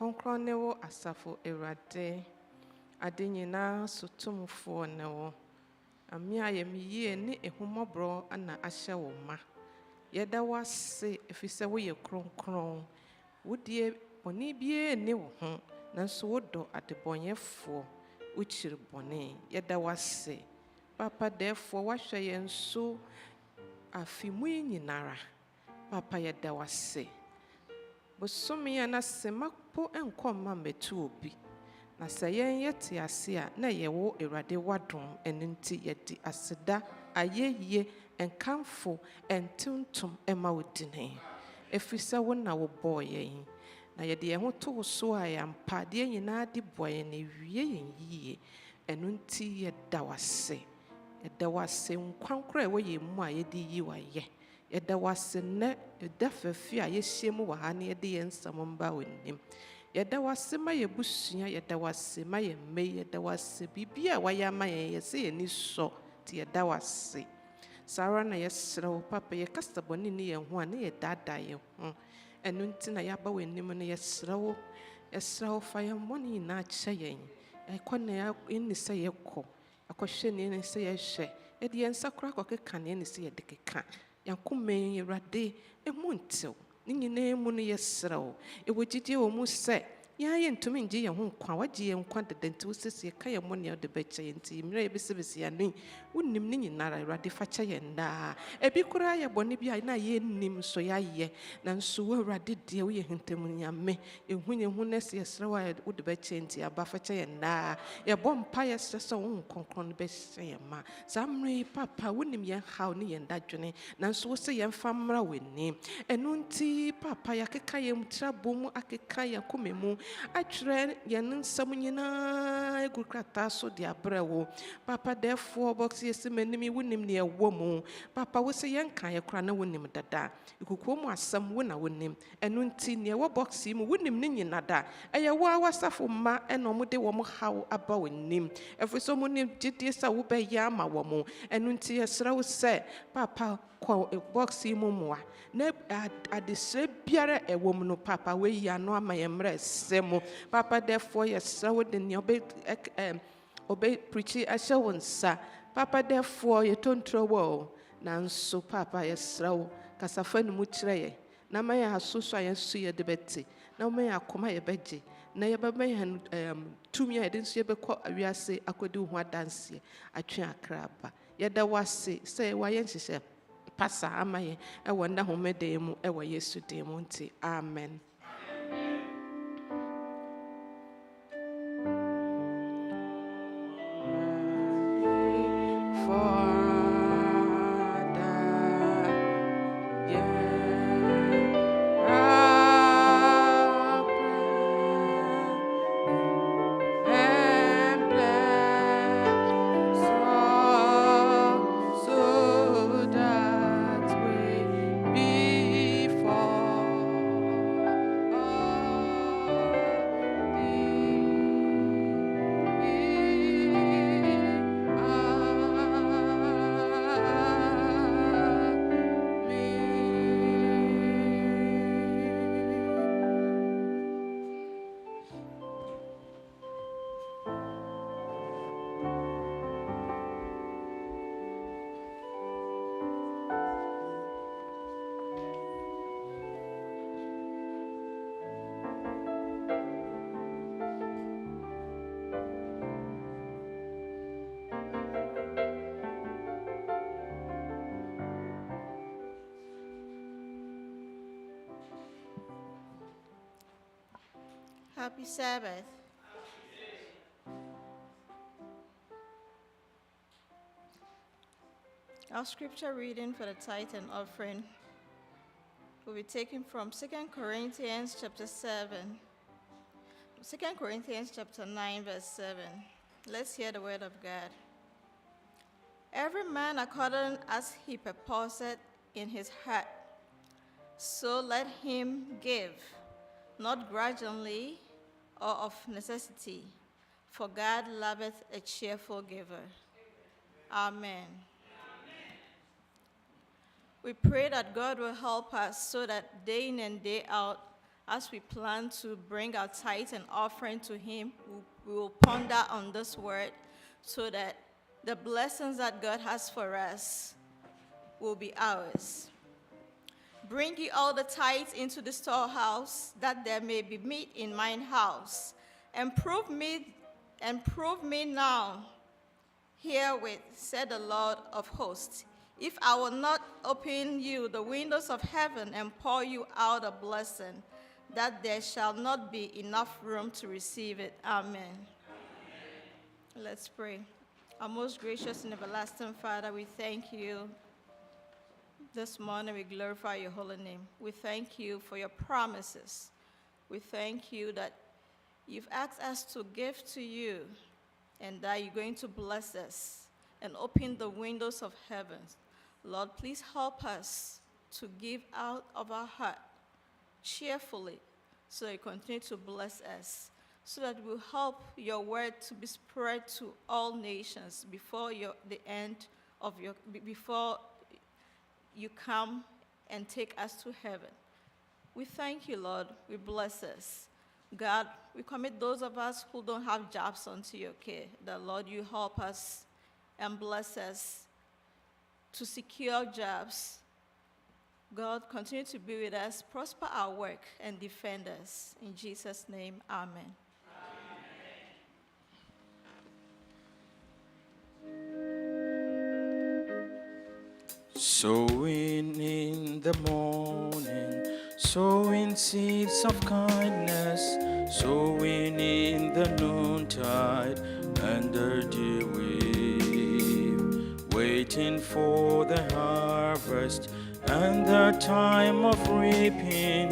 Kronkron ne wo asafo Ewurade ade nyinaa sotomfo ne wo amia ye miye ne ehumobro ana ahye wo ma yeda wase efise wo ye kronkron wodie boni bie ne wo ho nanso wodo adebonyefo uchiri boni yeda wase papa defo wahwe ye nso afimu nyinara papa yeda wase bosomi ana semapo enkoma metu obi na sayen yete ase a na yewo Ewurade wadom enenti yedi aseda ayeye enkamfo entuntum ema wodine efisa wona wo boye na yede ye ho to so ayampa de nyina de boye na wie yiye enunti yeda wase nkwankora we ye mu a yede yi waye yeda wase ne edafafi a yehyemu wa ha ne yede yensam mba wonim yeda wase ma yebusua yeda wase ma yemme yeda wase bibia wayama yese yeni so ti yeda wase sara na yesrew papa ye kastaboni ne ye ho a ne yedada ye ho enunti na yaba wonim ne yesrew fa ye moni na kye yen ekona ya ni se yekọ akohwe ne se ye hwe ede yensakura akokeka ne se ye dekeka yankume Ewurade emuntew nyina emu ne yesrew ewogidie wo mu se yaye ntumi nje ye ho nkwa wagye ye nkwa dedenti wo sese ka ye mo ne de beche enti mira ye besebesi anu wonnim ne nyinara Ewurade facha ye nda ebi kura ye bone bia na ye nnim so yaye na nso wo Ewurade de wo ye hentemu nyame ehunye hu ne se yesrew a wo de beche enti aba facha ye nda ye bompa ye sese wo nkonkron be se ye ma zamre papa wonnim ye haw ne ye ndadwene na nso wo se ye mfamra weni enunti papa yakeka ye mtrabom akeka ya komemu atwerɛ yɛn nsɛm nyinaa egu krataa so de abrɛ wo. Papa, therefore, box yes, menim wonim ne ɛwɔ mu. Papa, wo sɛ yɛnka yɛ kora na wonim dada. Ikukuo mu asɛm wo na wonim. Ɛno nti ne ɛwɔ box yi mu wonim ne nyina da. Ɛyɛ wo a wasafo mma ɛna ɔmo de wɔn haw aba w'anim. Ɛfiri sɛ ɔmo nim gyidie sɛ wobɛyɛ ama wɔn. Ɛno nti yɛsrɛ wo sɛ papa kɔ box yi mu mmoa. Na adesrɛ biara ɛwɔ mu no papa weyi ano ama yɛn mmerɛ ɛsɛ mu. Papa, therefore, yɛsrɛ wo de ne ɔbɛ preachi ahyɛ wo nsa. Papa, therefore, yɛtontoro wo. Nanso papa yɛsrɛ wo kasafa ne mu kyerɛ yɛn. Na ma yɛ asoso a yɛnso yɛde bɛte. Na ma yɛ akoma yɛbɛgye. Na yɛbɛma yɛn tumi a yɛde nso yɛbɛkɔ awiase akɔdi wo ho adanseɛ atwe akra aba. Yɛda wo ase sɛ wayɛ nhyehyɛ pasa ama yɛn ɛwɔ nda homeda mu ɛwɔ Yesu din mu nti amen. Happy Sabbath. Our scripture reading for the tithe and offering will be taken from 2 Corinthians chapter 7. 2 Corinthians chapter 9, verse 7. Let's hear the word of God. Every man according as he purposeth in his heart, so let him give, not grudgingly or of necessity, for God loveth a cheerful giver. Amen. We pray that God will help us so that day in and day out, as we plan to bring our tithe and offering to him, we will ponder on this word so that the blessings that God has for us will be ours. Bring ye all the tithes into the storehouse, that there may be meat in mine house. And prove me now herewith, said the Lord of hosts, if I will not open you the windows of heaven and pour you out a blessing, that there shall not be enough room to receive it. Amen. Amen. Let's pray. Our most gracious and everlasting Father, we thank you. This morning we glorify your holy name. We thank you for your promises. We thank you that you've asked us to give to you and that you're going to bless us and open the windows of heaven. Lord, please help us to give out of our heart cheerfully so that you continue to bless us, so that we'll help your word to be spread to all nations before the end of before you come and take us to heaven. We thank you, Lord. We bless us. God, we commit those of us who don't have jobs unto your care. That, Lord, you help us and bless us to secure jobs. God, continue to be with us, prosper our work, and defend us. In Jesus' name, amen. Sowing in the morning, sowing seeds of kindness, sowing in the noontide and the dew wave, waiting for the harvest and the time of reaping,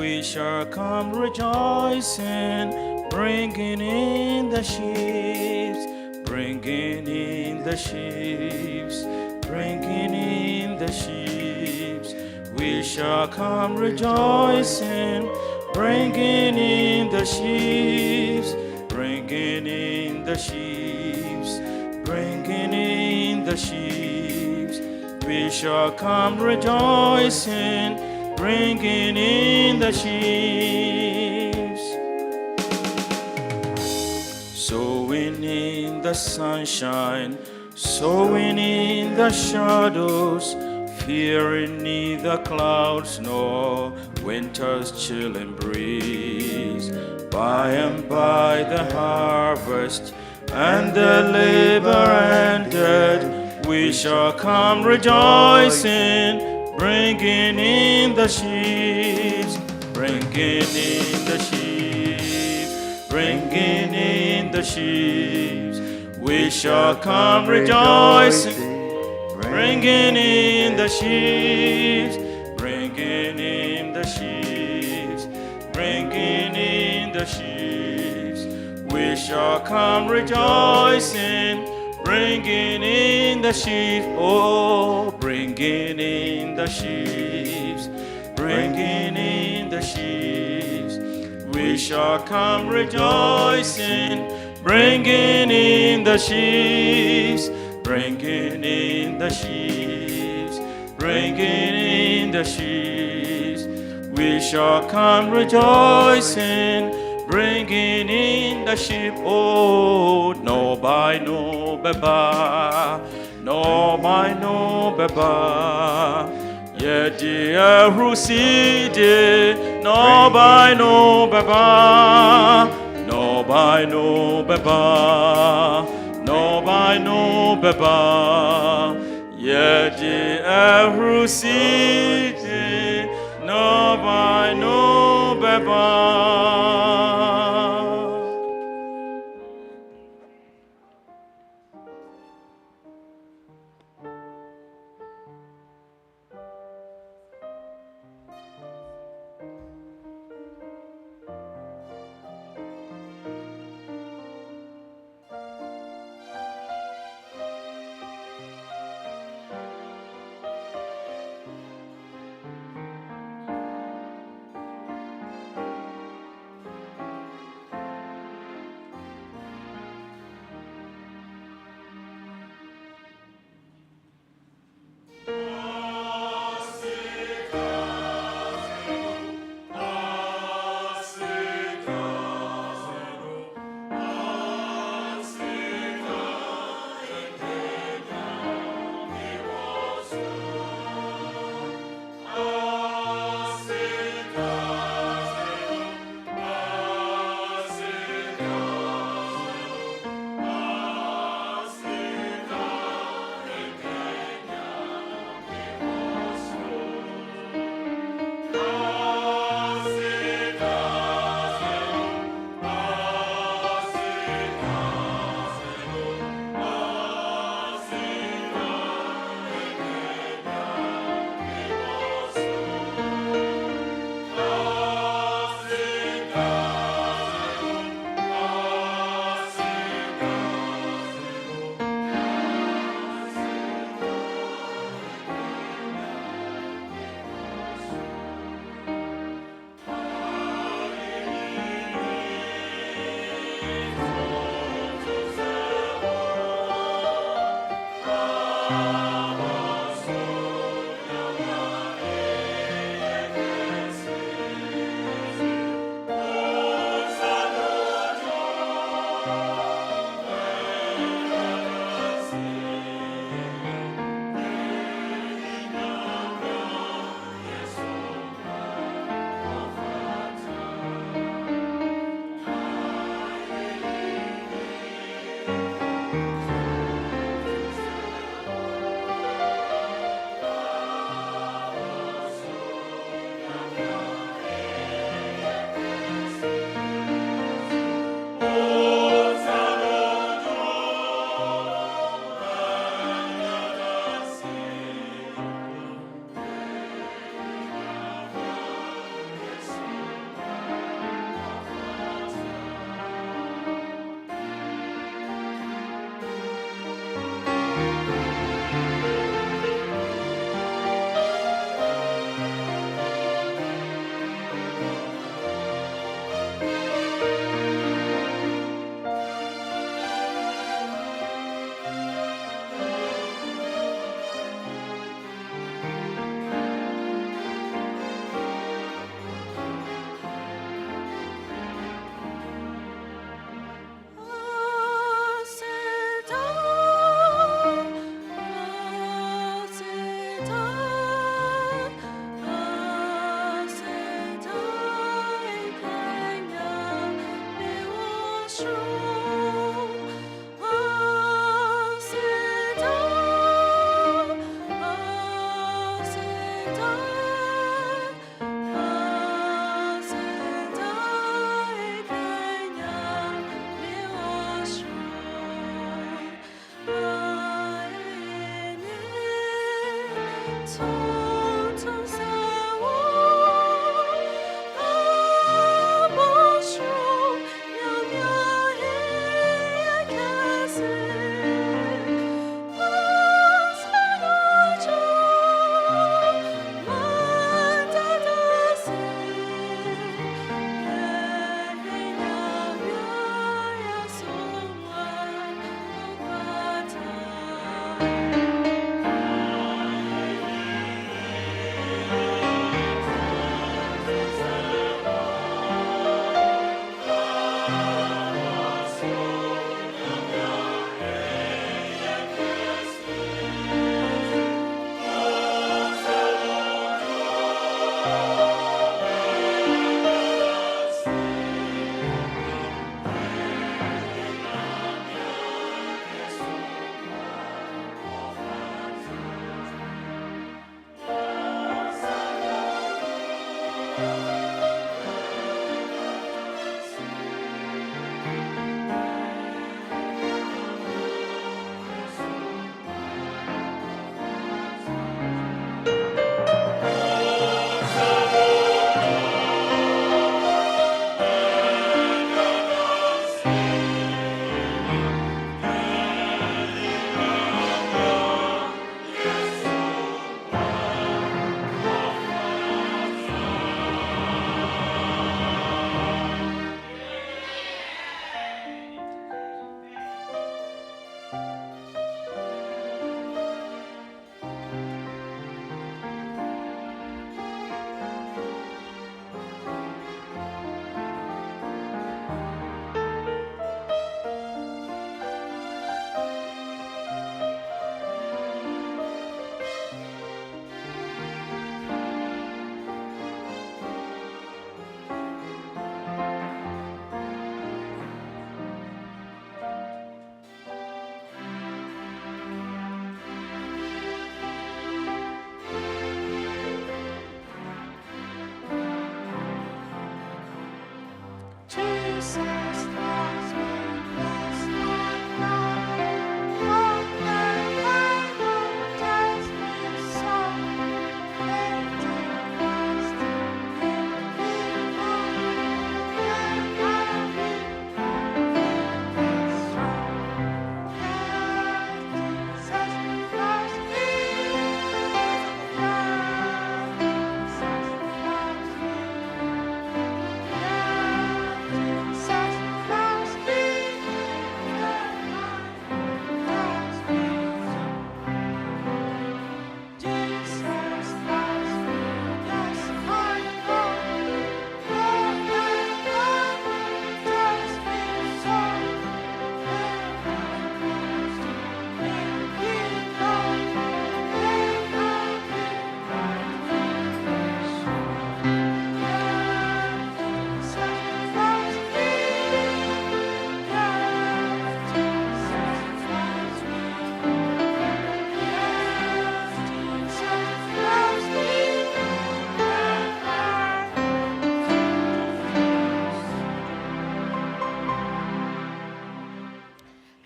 we shall come rejoicing, bringing in the sheaves, bringing in the sheaves, bringing in the sheaves. We shall come rejoicing, bringing in the sheaves, bringing in the sheaves, bringing in the sheaves. We shall come rejoicing, bringing in the sheaves. Sowing in the sunshine, sowing in the shadows, fearing neither clouds nor winter's chilling breeze. By and by the harvest and the labor ended, we shall come rejoicing, bringing in the sheaves, bringing in the sheaves, bringing in the sheaves. We shall come rejoicing, bringing in the sheaves, bringing in the sheaves, bringing in the sheaves. We shall come rejoicing, bringing in the sheaves, oh, bringing in the sheaves, bringing in the sheaves. We shall come rejoicing, bringing in the sheaves, bringing in the sheaves, bringing in the sheaves. We shall come rejoicing, bringing in the sheep. Oh, no by no beba, no by no beba. Yedi eruside, no by no beba, no by no beba, no by no beba. Yedi eruside, no by no beba.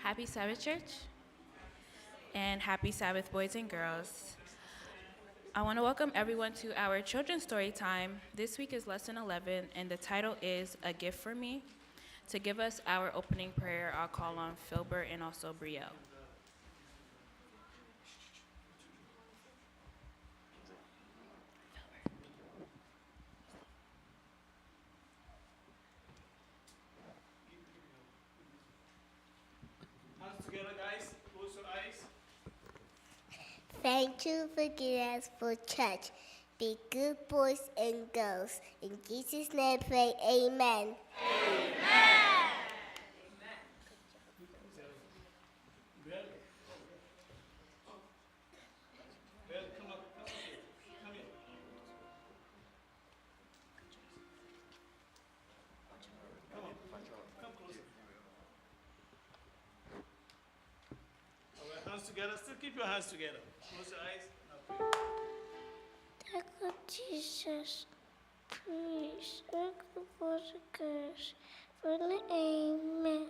Happy Sabbath, church, and happy Sabbath, boys and girls. I want to welcome everyone to our children's story time. This week is lesson 11, and the title is A Gift for Me. To give us our opening prayer, I'll call on Philbert and also Brielle. Thank you for getting us for church. Be good boys and girls. In Jesus' name pray, amen. Together. Still keep your hands together. Close your eyes. Now pray. Thank you, Jesus. Please, thank you for the curse. For the amen.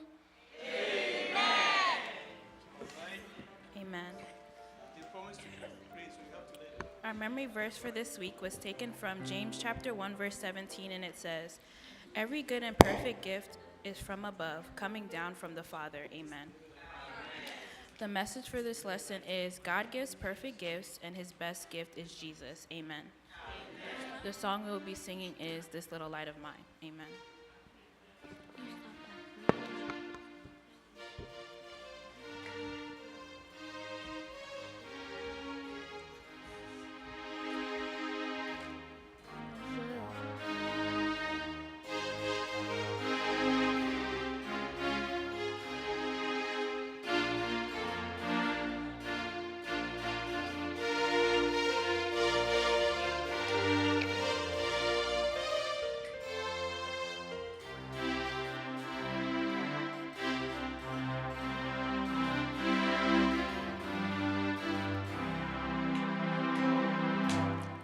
Amen. They promised to pray, so you have to let it. Our memory verse for this week was taken from James chapter 1, verse 17, and it says, "Every good and perfect gift is from above, coming down from the Father." Amen. The message for this lesson is, God gives perfect gifts, and his best gift is Jesus. Amen. The song we will be singing is "This Little Light of Mine." Amen.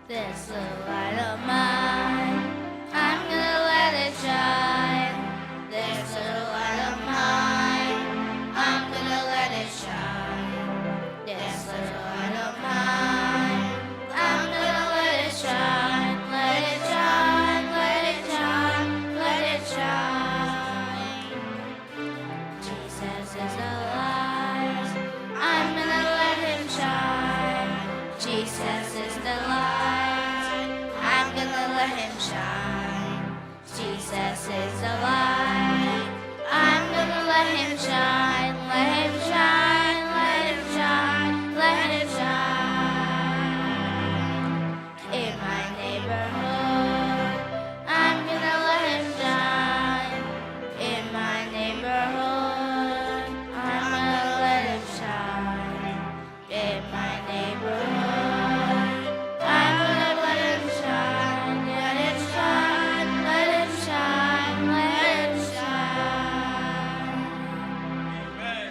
This little light of mine, I'm gonna let it shine. This little light of mine, I'm gonna let it shine. This little light of mine, I'm gonna let it shine. Let it shine, let it shine, let it shine. Jesus is the light, I'm gonna let him shine. Jesus is the light, I'm gonna let him shine. Jesus is the light, I'm gonna let him shine. Let him shine, let him shine, let him shine. In my neighborhood, I'm gonna let him shine. In my neighborhood, I'm gonna let him shine. In my neighborhood, I'm gonna let him shine. Let it shine, let it shine, let it shine. Amen.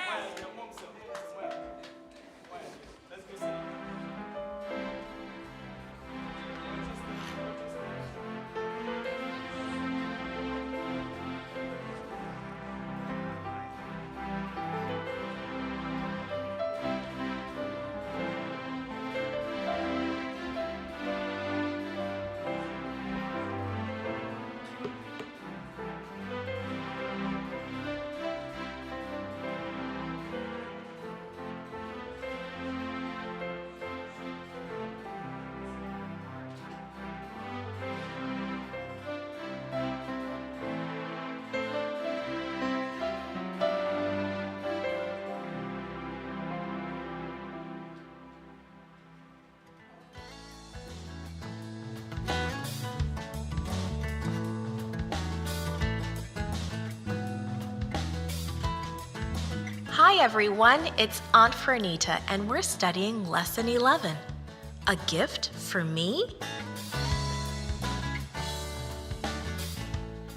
Well, your mom's up. Well, let's go sing. Hi everyone, it's Aunt Fernita and we're studying Lesson 11. A gift for me?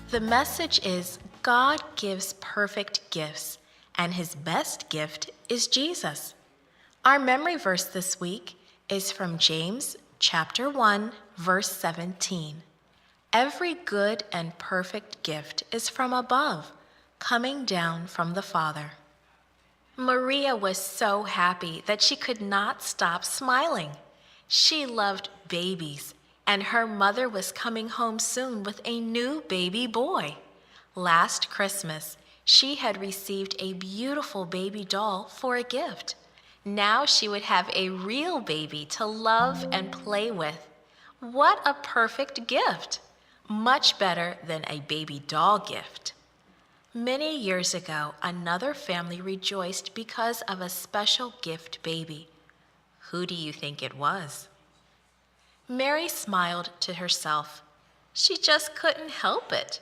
The message is God gives perfect gifts and his best gift is Jesus. Our memory verse this week is from James chapter 1, verse 17. Every good and perfect gift is from above, coming down from the Father. Maria was so happy that she could not stop smiling. She loved babies, and her mother was coming home soon with a new baby boy. Last Christmas, she had received a beautiful baby doll for a gift. Now she would have a real baby to love and play with. What a perfect gift! Much better than a baby doll gift. Many years ago, another family rejoiced because of a special gift baby. Who do you think it was? Mary smiled to herself. She just couldn't help it.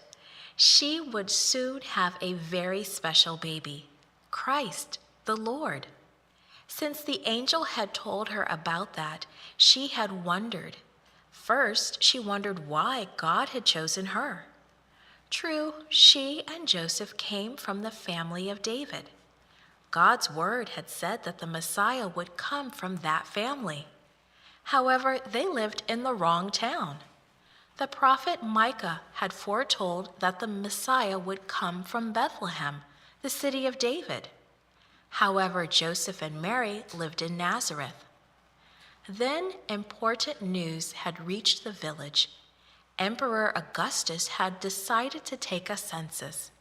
She would soon have a very special baby, Christ the Lord. Since the angel had told her about that, she had wondered. First, she wondered why God had chosen her. True, she and Joseph came from the family of David. God's word had said that the Messiah would come from that family. However, they lived in the wrong town. The prophet Micah had foretold that the Messiah would come from Bethlehem, the city of David. However, Joseph and Mary lived in Nazareth. Then important news had reached the village. Emperor Augustus had decided to take a census.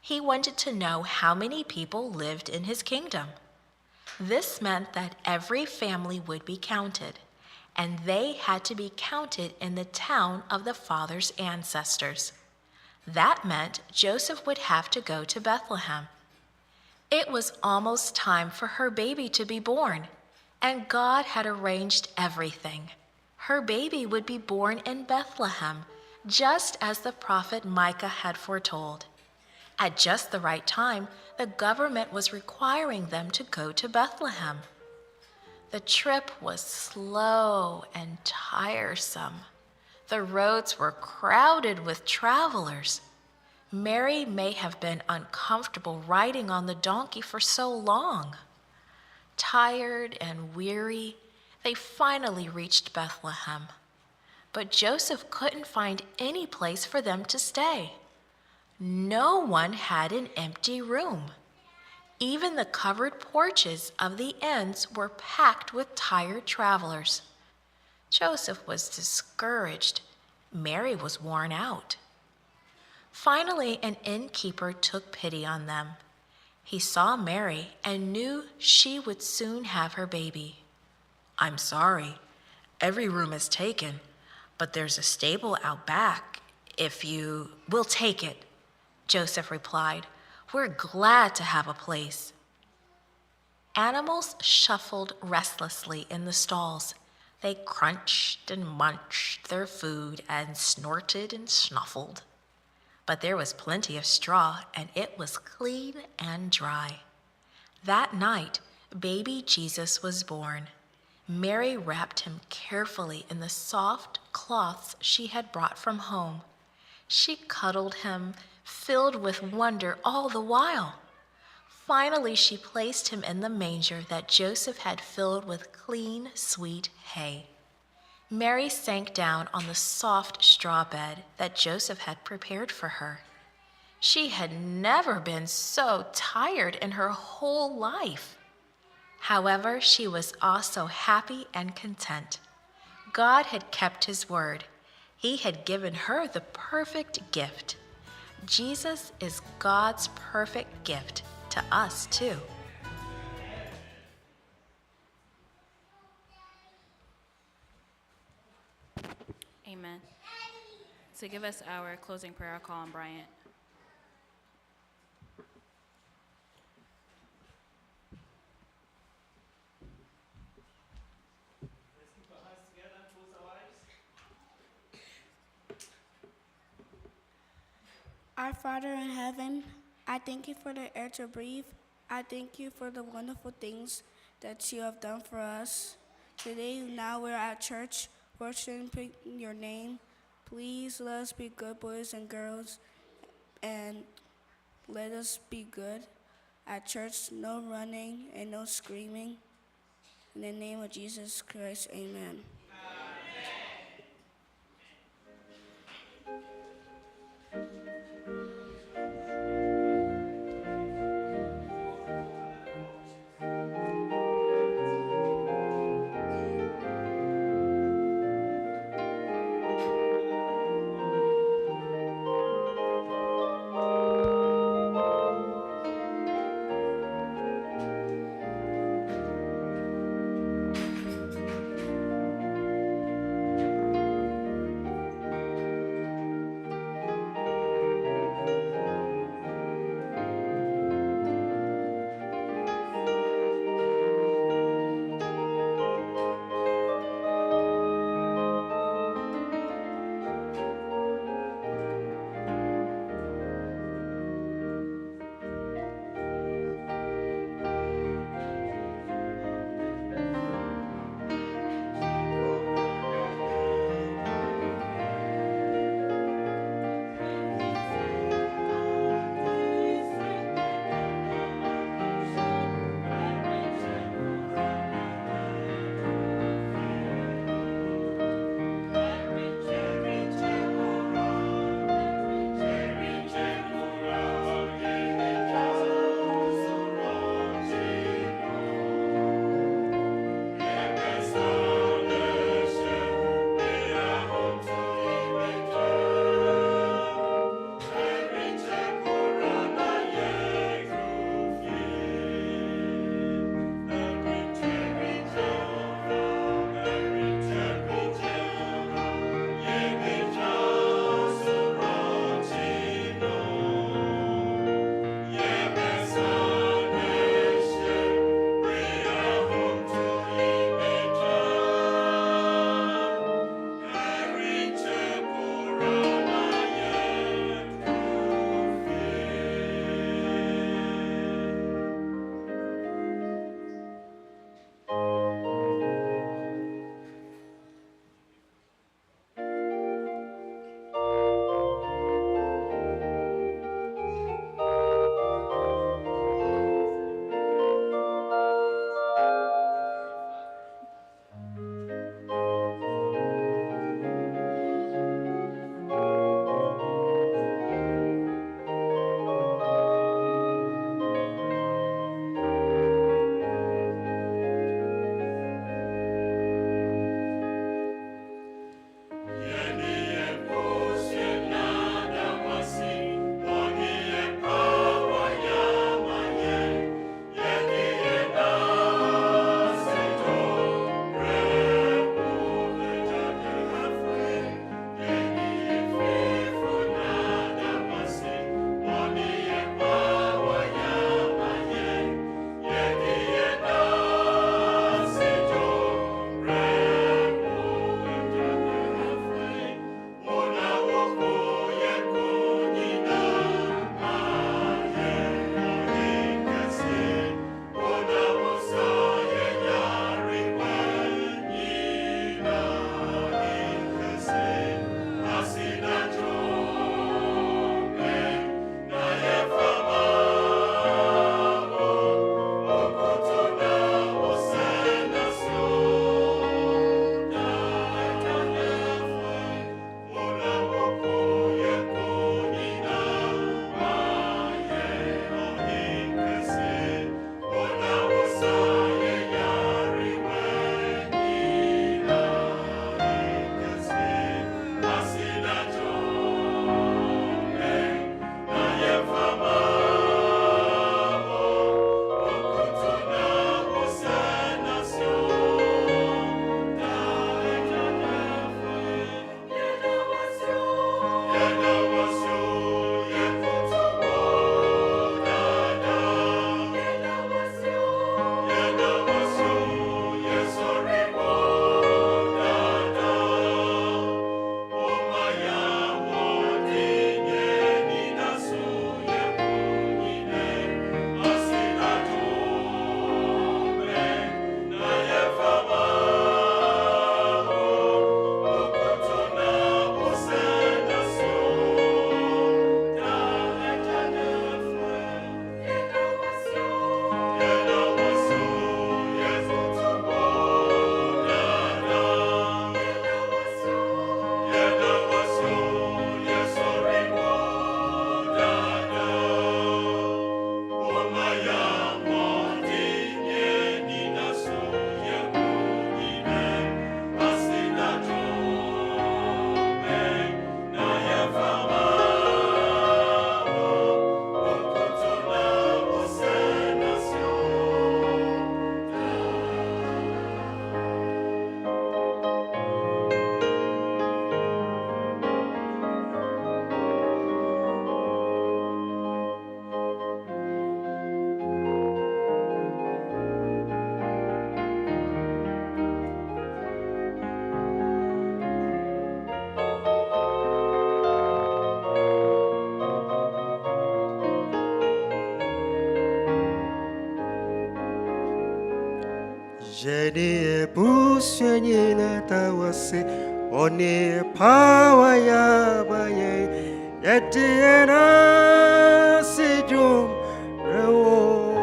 He wanted to know how many people lived in his kingdom. This meant that every family would be counted, and they had to be counted in the town of the father's ancestors. That meant Joseph would have to go to Bethlehem. It was almost time for her baby to be born, and God had arranged everything. Her baby would be born in Bethlehem, just as the prophet Micah had foretold. At just the right time, the government was requiring them to go to Bethlehem. The trip was slow and tiresome. The roads were crowded with travelers. Mary may have been uncomfortable riding on the donkey for so long. Tired and weary, they finally reached Bethlehem. But Joseph couldn't find any place for them to stay. No one had an empty room. Even the covered porches of the inns were packed with tired travelers. Joseph was discouraged. Mary was worn out. Finally, an innkeeper took pity on them. He saw Mary and knew she would soon have her baby. "I'm sorry, every room is taken, but there's a stable out back if you will take it," Joseph replied. "We're glad to have a place." Animals shuffled restlessly in the stalls. They crunched and munched their food and snorted and snuffled. But there was plenty of straw, and it was clean and dry. That night, baby Jesus was born. Mary wrapped him carefully in the soft cloths she had brought from home. She cuddled him, filled with wonder all the while. Finally, she placed him in the manger that Joseph had filled with clean, sweet hay. Mary sank down on the soft straw bed that Joseph had prepared for her. She had never been so tired in her whole life. However, she was also happy and content. God had kept his word. He had given her the perfect gift. Jesus is God's perfect gift to us too. Amen. To give us our closing prayer, I'll call on Bryant. Let's keep our hands together and close our eyes. Our Father in heaven, I thank you for the air to breathe. I thank you for the wonderful things that you have done for us. Today, now we're at church, worshiping your name. Please let us be good boys and girls, and let us be good at church, no running and no screaming. In the name of Jesus Christ, amen. Jedi busheni na tawase oni power ya baye yetiena sijum rewo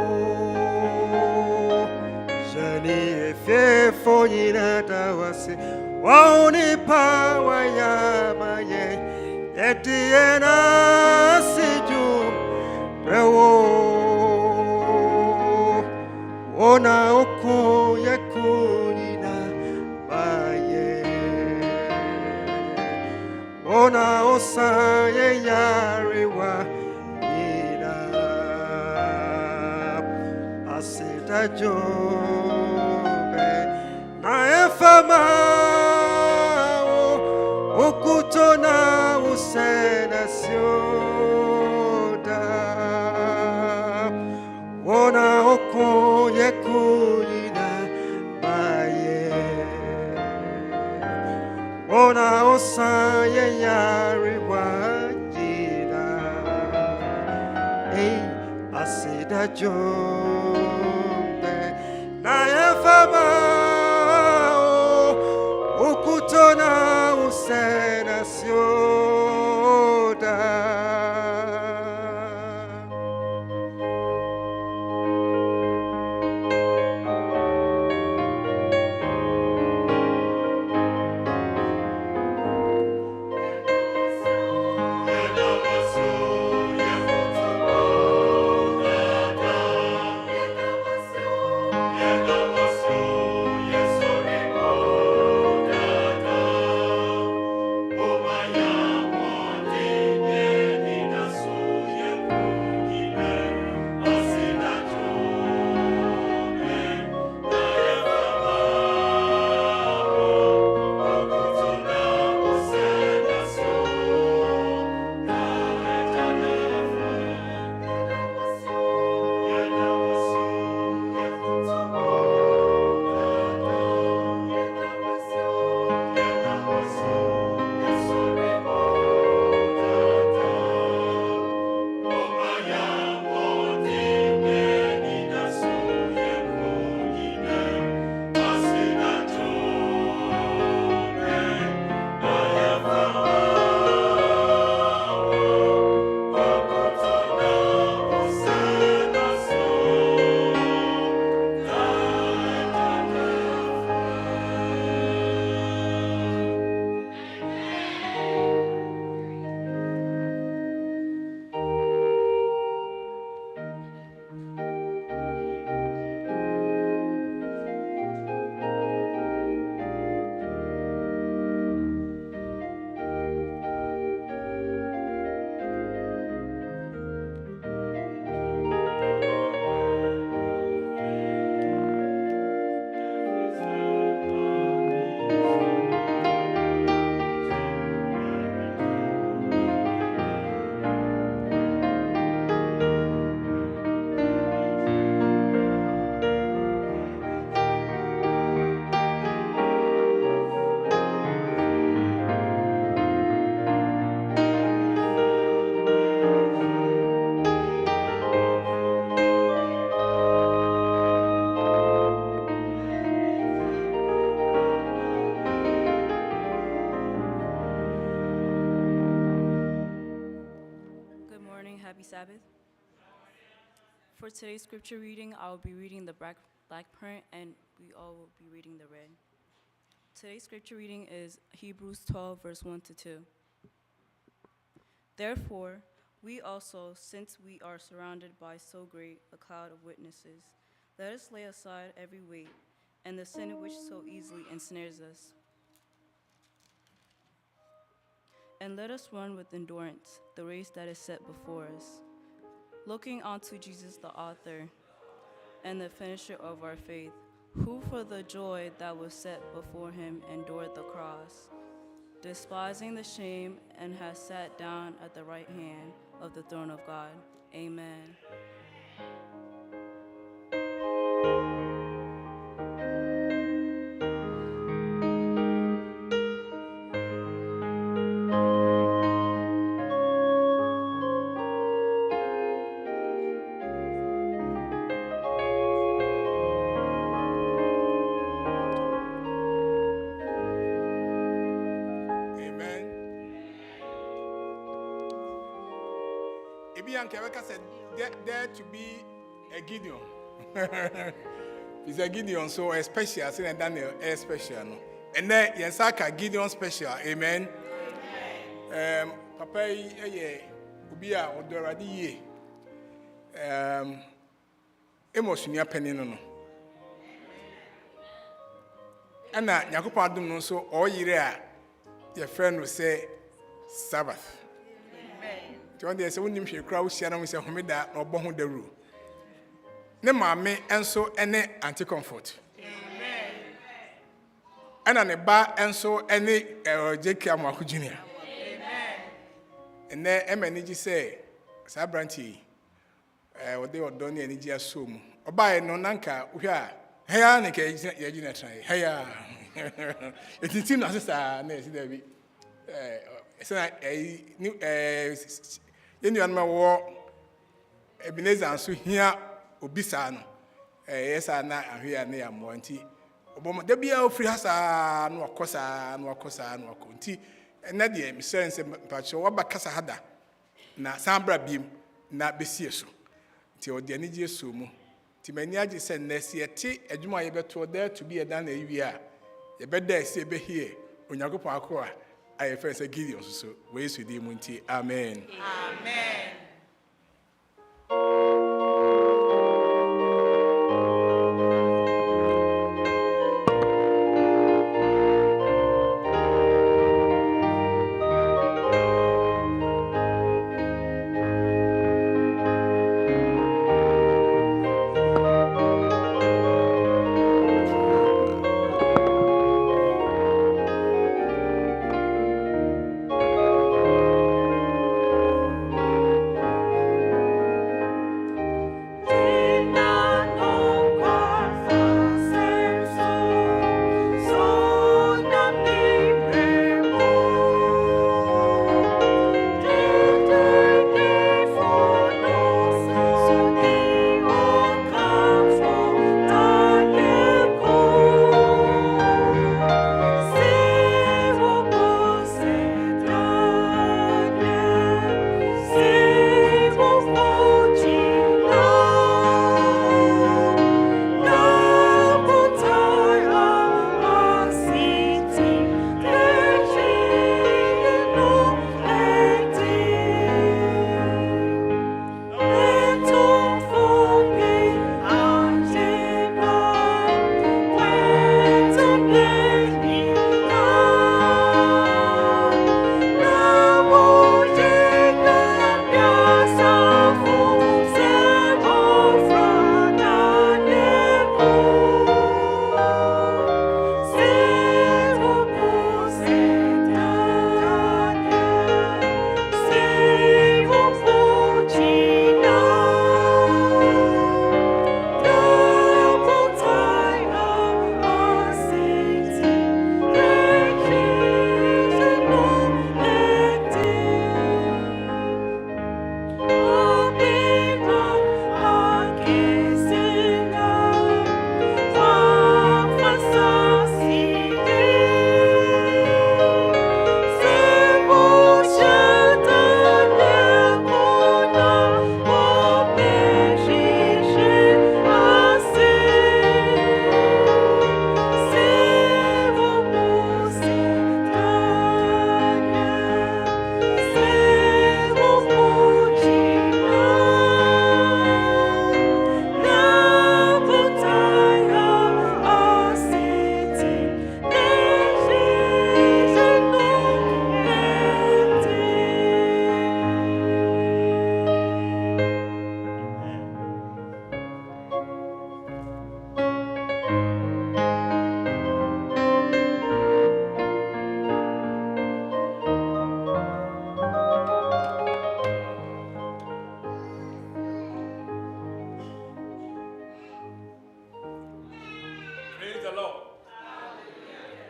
Jedi fefo na tawase oni power ya baye yetiena sijum rewo Ona oko yekunina baye Ona osa ye yarewa ina Asita jombe na efama Okutona usena sioda Ona oko yekunina baye Ona osa ye yarewa jina Ei asida jombe na efama Ukutona usena sioda Happy Sabbath. For today's scripture reading, I will be reading the black print, and we all will be reading the red. Today's scripture reading is Hebrews 12, verse 1 to 2. Therefore, we also, since we are surrounded by so great a cloud of witnesses, let us lay aside every weight and the sin which so easily ensnares us. And let us run with endurance the race that is set before us, looking unto Jesus, the author and the finisher of our faith, who for the joy that was set before him endured the cross, despising the shame, and has sat down at the right hand of the throne of God. Amen. Keveka said, there to be a Gideon. He's a Gideon, so a special, I said Daniel, a special. No? And then Yansaka Gideon special, amen. Papa, Ubia, or Doradi, emotion, penny no. And now, Yakupadum no so all year, your friend will say Sabbath. One day, so when you crowd, Shannon will say, Homeda or Bohun the rule. Ne mammy and so any anti comfort. And on a bar and so any J.K. Amoako Jr. And then MNG say, Sabranti, what they were done in Nigeria soon. Or by no nanka, we are. Hey, Annika, Yagina try. Hey, it is in Assista, Nancy Debbie. So I knew my war Ebenezer and so here Obisano. Yes, I know here near Monty. Obama, there be a free hasa, no cosa, no conti, and Nadia, Miss Sense, but your Wabacasa Hada. Na Sambra beam, not be so. Till the energy sumo. Timaniaji said, Nessie, a Juma ever told there to be a done a year. You better say be here when you go for I first a Gideon, so ways with him. Amen. Amen.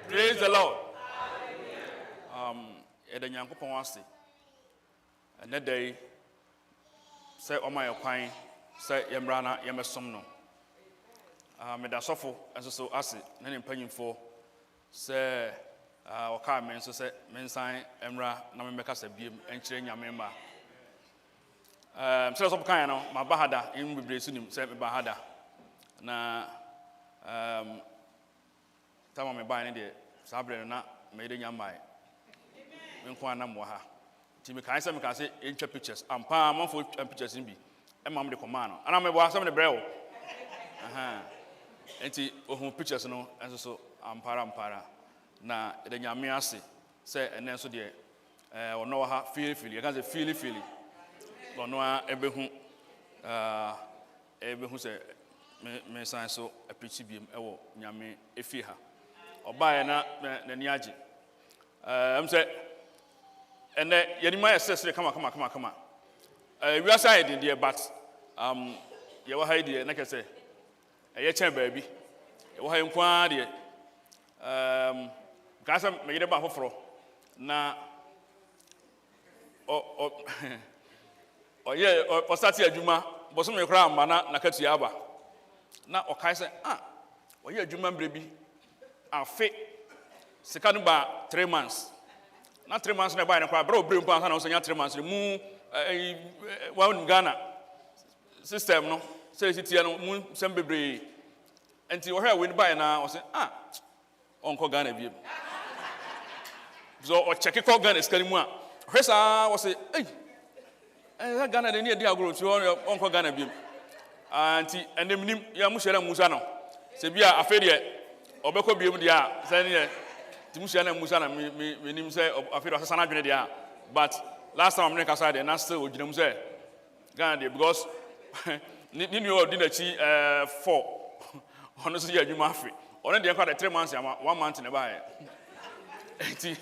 Praise the Lord. Nyankopɔn ase. Ɛnɛ day sɛ ɔma yɛ kwan sɛ yɛmmra na yɛmmɛsom no. Meda sɔfo nso so ase na ne mpanyimfoɔ sɛ ɔkaa me nso sɛ mensan mmra na memmɛkasa biem nkyerɛ Nyame mma. So so kind no ma bahada in bebre sunim say me bahada na tama me ban ne de sabre na me de nyamai me nko anam wo ha ti me kan say entwa pictures ampa man for pictures bi e mam de command no ana me bo asem de brewo aha enti ohun pictures no enso so ampara na de nyame ase say enen so de ono ha feel you can say feel ono a ebehu say me san so apichi biem ewo nyame efi ha obae na ni age am say ene yenima essere kama we are side there but ye wa ha there na ke say eye chen baabi ye wa ha nkwa there gasa me yede ba foforo na o start adwuma boso me kra amba na katu aba na o kai say o ye adwuma mbre bi afi sika no ba 3 months na 3 months na ba na kra bro bre mpa na o so nya 3 months mu wa Ghana system no say sitie no mu sem bebre enti o hwe we ba na o say onko Ghana bi so o check ko Ghana skali mu a hwesa wo say Ghana de ne di agro ti onko Ghana bi anti enem nim ya mu hwera musa no se bia afa de obekọ biem de a se ne ti mu hwera musa na me nim se afa de asasa na dwene de a but last time I'm kasa de na still ogina mu se Ghana de because ni you di na chi 4 ono so ya adwuma afi ono de kwa de 3 months ya 1 month ne ba e ti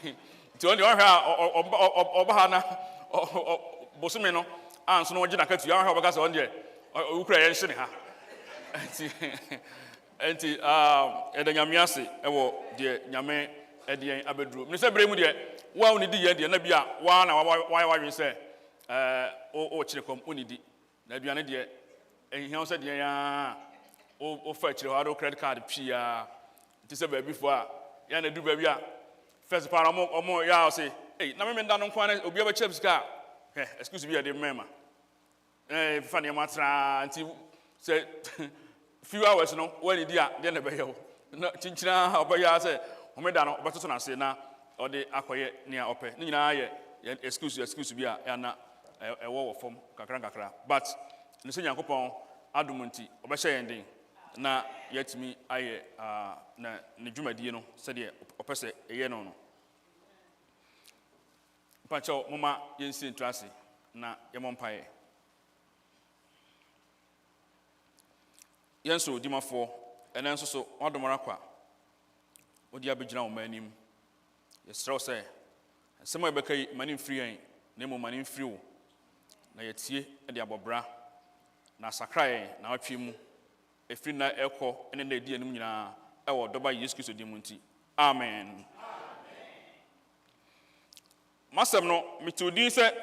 only on ha oba ha na bosume no anso no ogina katu ya ha oba kasa on de ukura ye nhene ha enti ede nyame ase ewo de nyame edien abeduru me se bremu de wa oni di ye de na bia wa na wa wen se o chirekom oni di na bia ne de ehia se de ya o fa chire ha do credit card pia ti se ba before a ya na du ba bia first para omo ya say na me nda no kwa na obi aba chips ka excuse me de mema fa ne matra anti say few hours no when di a de na be yewo na chinchina obaya say omeda no obeto na say na ode akoye ne a ope ni nyina ye excuse bi a ya na ewo fom kakra but ne se Nyankopon adumunti obehye yende na yatimi aye na ne dwumadie no se de opese eye no pacho mama yensi entrase na yemompaye yenso dimafo enen so odomara kwa odi abegina wo manim yesrew se sema ebekai manim free an na mo manim free wo na yetie de abobra na sakrae na atwe mu efri na eko ene na edi anim nyina ewo doba Yesu Kristo dimunti amen masem no mitudi se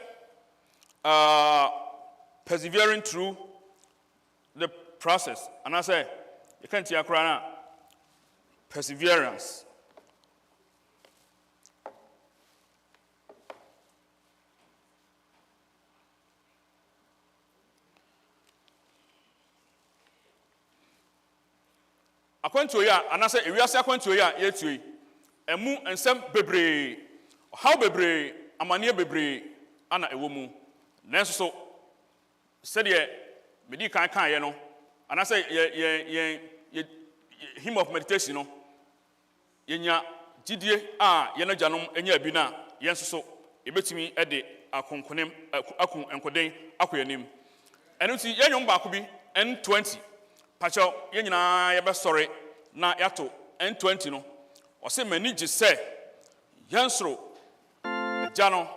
persevering through the process and I say you can't hear crying perseverance akwantuo ya anase ewiase akwantuo ya yetui emu ensem bebre how bebre amane bebre ana ewomu nanso so sede medi kan ye no anase ye hymn of meditation no yenya gidie a ye no janom enya bi na yenso so ebetimi ede akonkonem akon enkoden akoyanim eno ti yenyom ba ko bi N20 pacho yenyina ye be sorry na yato N20 no o se mani gi se yansro jano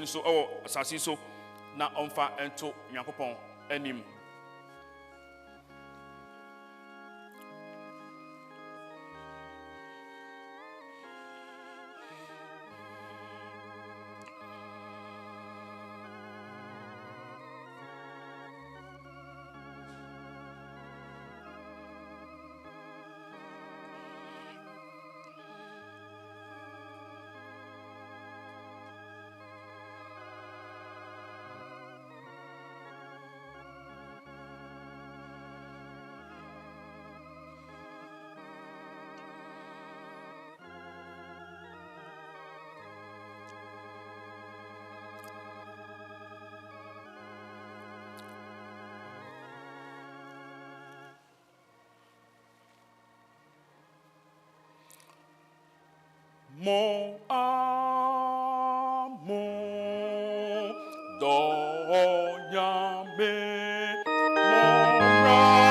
So, oh, assassin, so now on fire and to Yakupon and him. Mon amour doyame, mon ramagénida,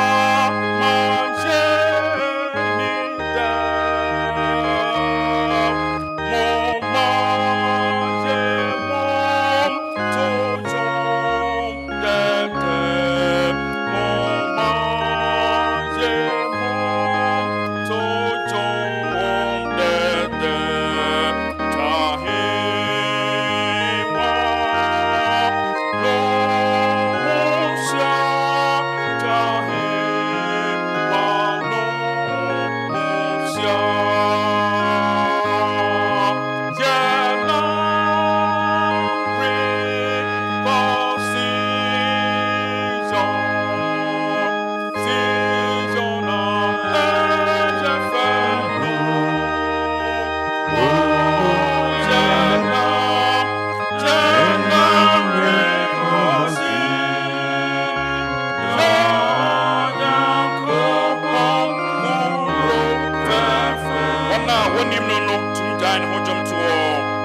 mon magé, mon tojon dete, mon magé, mon tojon dete. to dine hojum to all.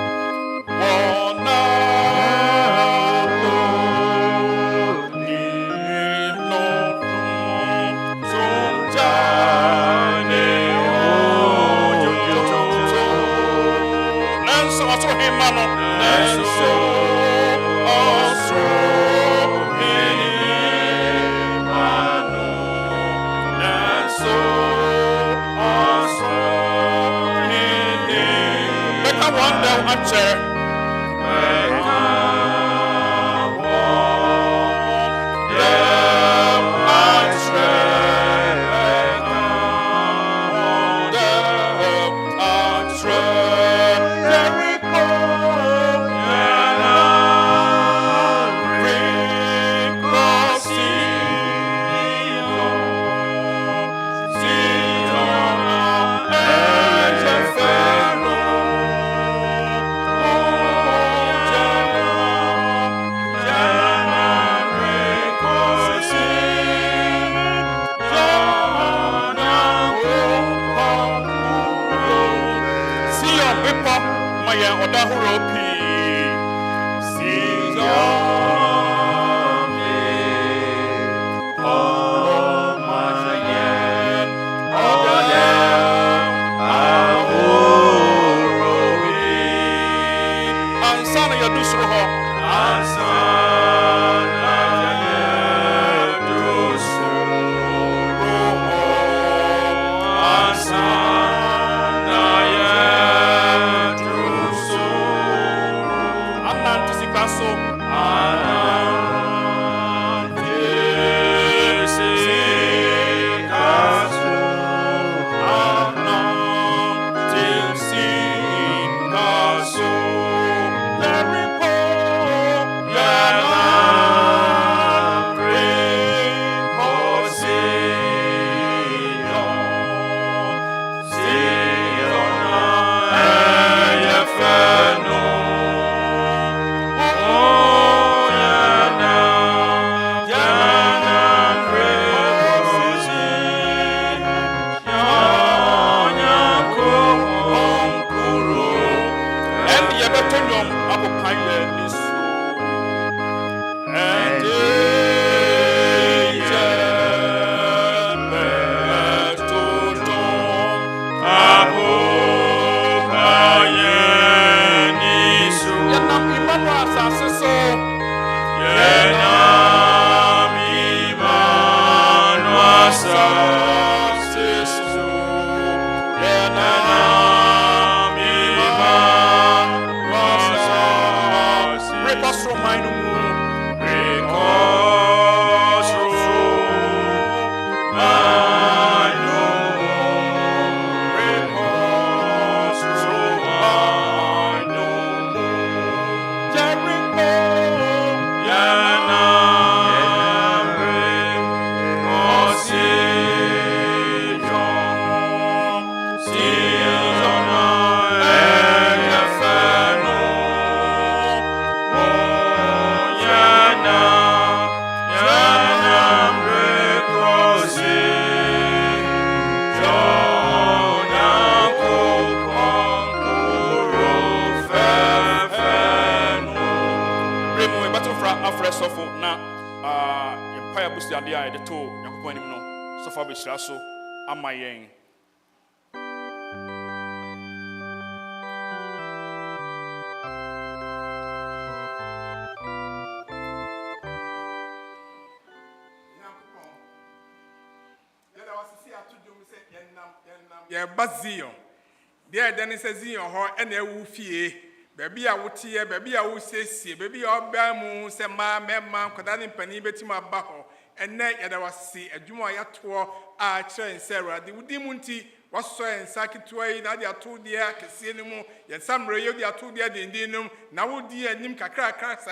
Zion. There then it says Zion ho and a woofie. Baby a wotie, baby a woosesi, baby a bamu, se ma, kodani pani betima baho, and nay there was see a juma yatwa a chain Sarah. The Udimunti was so and sakitway, that they are 2 dear, Cassinimu, yet some rayo they are 2 dear the Indianum, now dear Nimka cracks,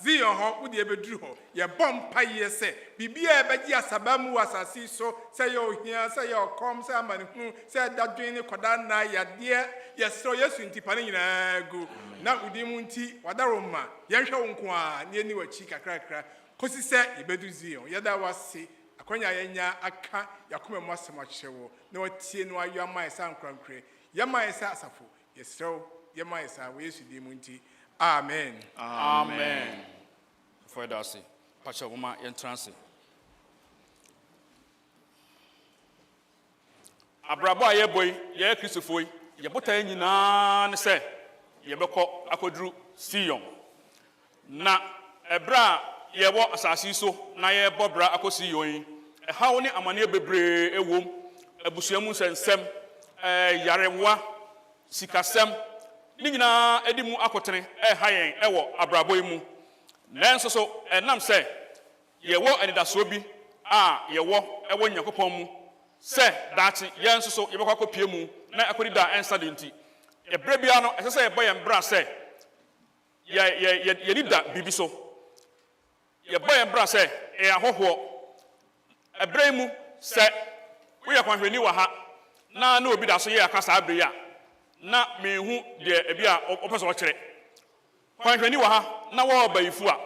Zion ho would be bedruho, ya bomb pie say, Bibia Badia Sabamu was a see so, say yo here, say your come, say man who said that doing Kodana, ya dear, yes, so yes, in Tipanina go. Now Udimunti, Wadaroma, Yansha Unkwa, near New Chica cracker, Cosi said, Ibedu Zion, Yada was see. Akonya yenya aka yakume mwasa machewo na watie no ayo ama esa nkwankre Yama esa asafo. Yesro, yama esa we yesu di mu nti. Amen. Amen. For that say. Pacha woman entrance. Abrabo aye boy, ye Christopher, ye botan nyina ne se ye beko akodru Sion. Na ebra ye wo asase so na ye bobra akosi yon. E hawo ne amane bebre ewom, abusuamu sensem, yarewa, sikasem, ni nyina edimu akotene hayen ewo abrabo mu. Nanso so enam se ye wo anidaso bi ye wo ewo Nyankopɔn mu. Se dati yen so ye bekwa kopie mu na akodi da ensa de nti ebre bia no ese se ye boye mbra se ye nida bibi so ye boye mbra se e ahoho ebre mu se wo ye kwanhwani wa ha na obi da so ye akasa abre ya na mehu de ebia opeso kire kwanhwani wa ha na wo bayifu a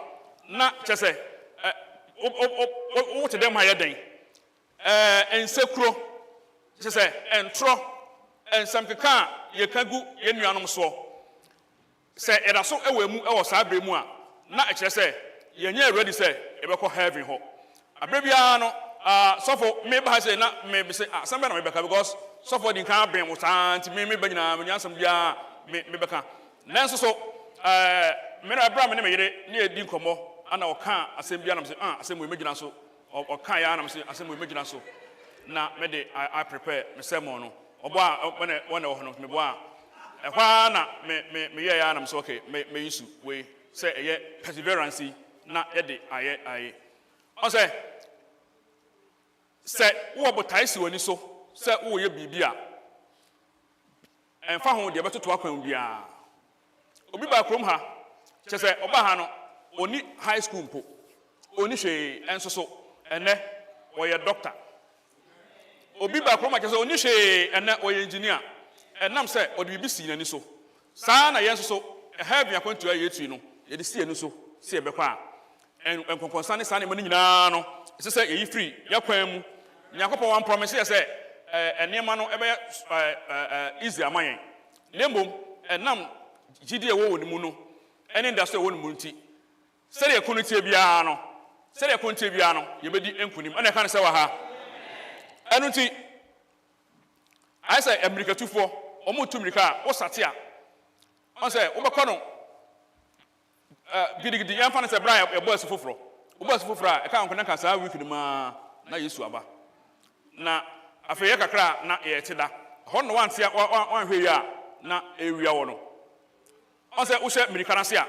na chese wo te dem ha ye den ensekuro se entro ensamkeka ye kagu ye nuanom so se era so ewemu ewo saa bremu a na ekire se ye nya ready se ebekọ heaven ho abrebia no sofo me ba se na me be se asamba na me beka because sofo din kan bren mo santi me ba nyina me nyansam bia me beka nanso so me na abra me ne me yire ne edi nkomo ana oka asem bia na me se asem we megina so or can I say assembly imagine so na me de I prepare me sermon no obo when no me boa e kwa na me ye ya na so okay me issue we say ye perseverance na ye de aye o say wo botai si wani so say wo ye bibia enfa ho de betoto akwan bia obi ba krom ha che say oba ha no oni high school mpo oni hwe enso so ene oye doctor obi ba kroma kese oni hwe ene oye engineer enam se odi bibi si nani so saa na yenso so heaven akwantu aye etu no ye de si enu so si ebekwa enkonkonsa ne saa ne mani nyina no se se ye free yakwan mu Nyankopɔn wan promise ye se enema no ebe easy amayen lembom enam Gideon wo woni mu no ene industry wo woni mu nti se de economy bia no se de kontie bia no ye bedi enkunim ana kan se wa ha enu nti ai say America tufo omo tumrika wo sate a on say wo bekọ no gidigidi yan fa na se bra e boss foforo wo boss foforo a e ka nkona ka saa week ni ma na Yesu aba na afa ye kakra na ye tida ho no wan tia wan hwe ya na ewia wo no on say wo hye America na se a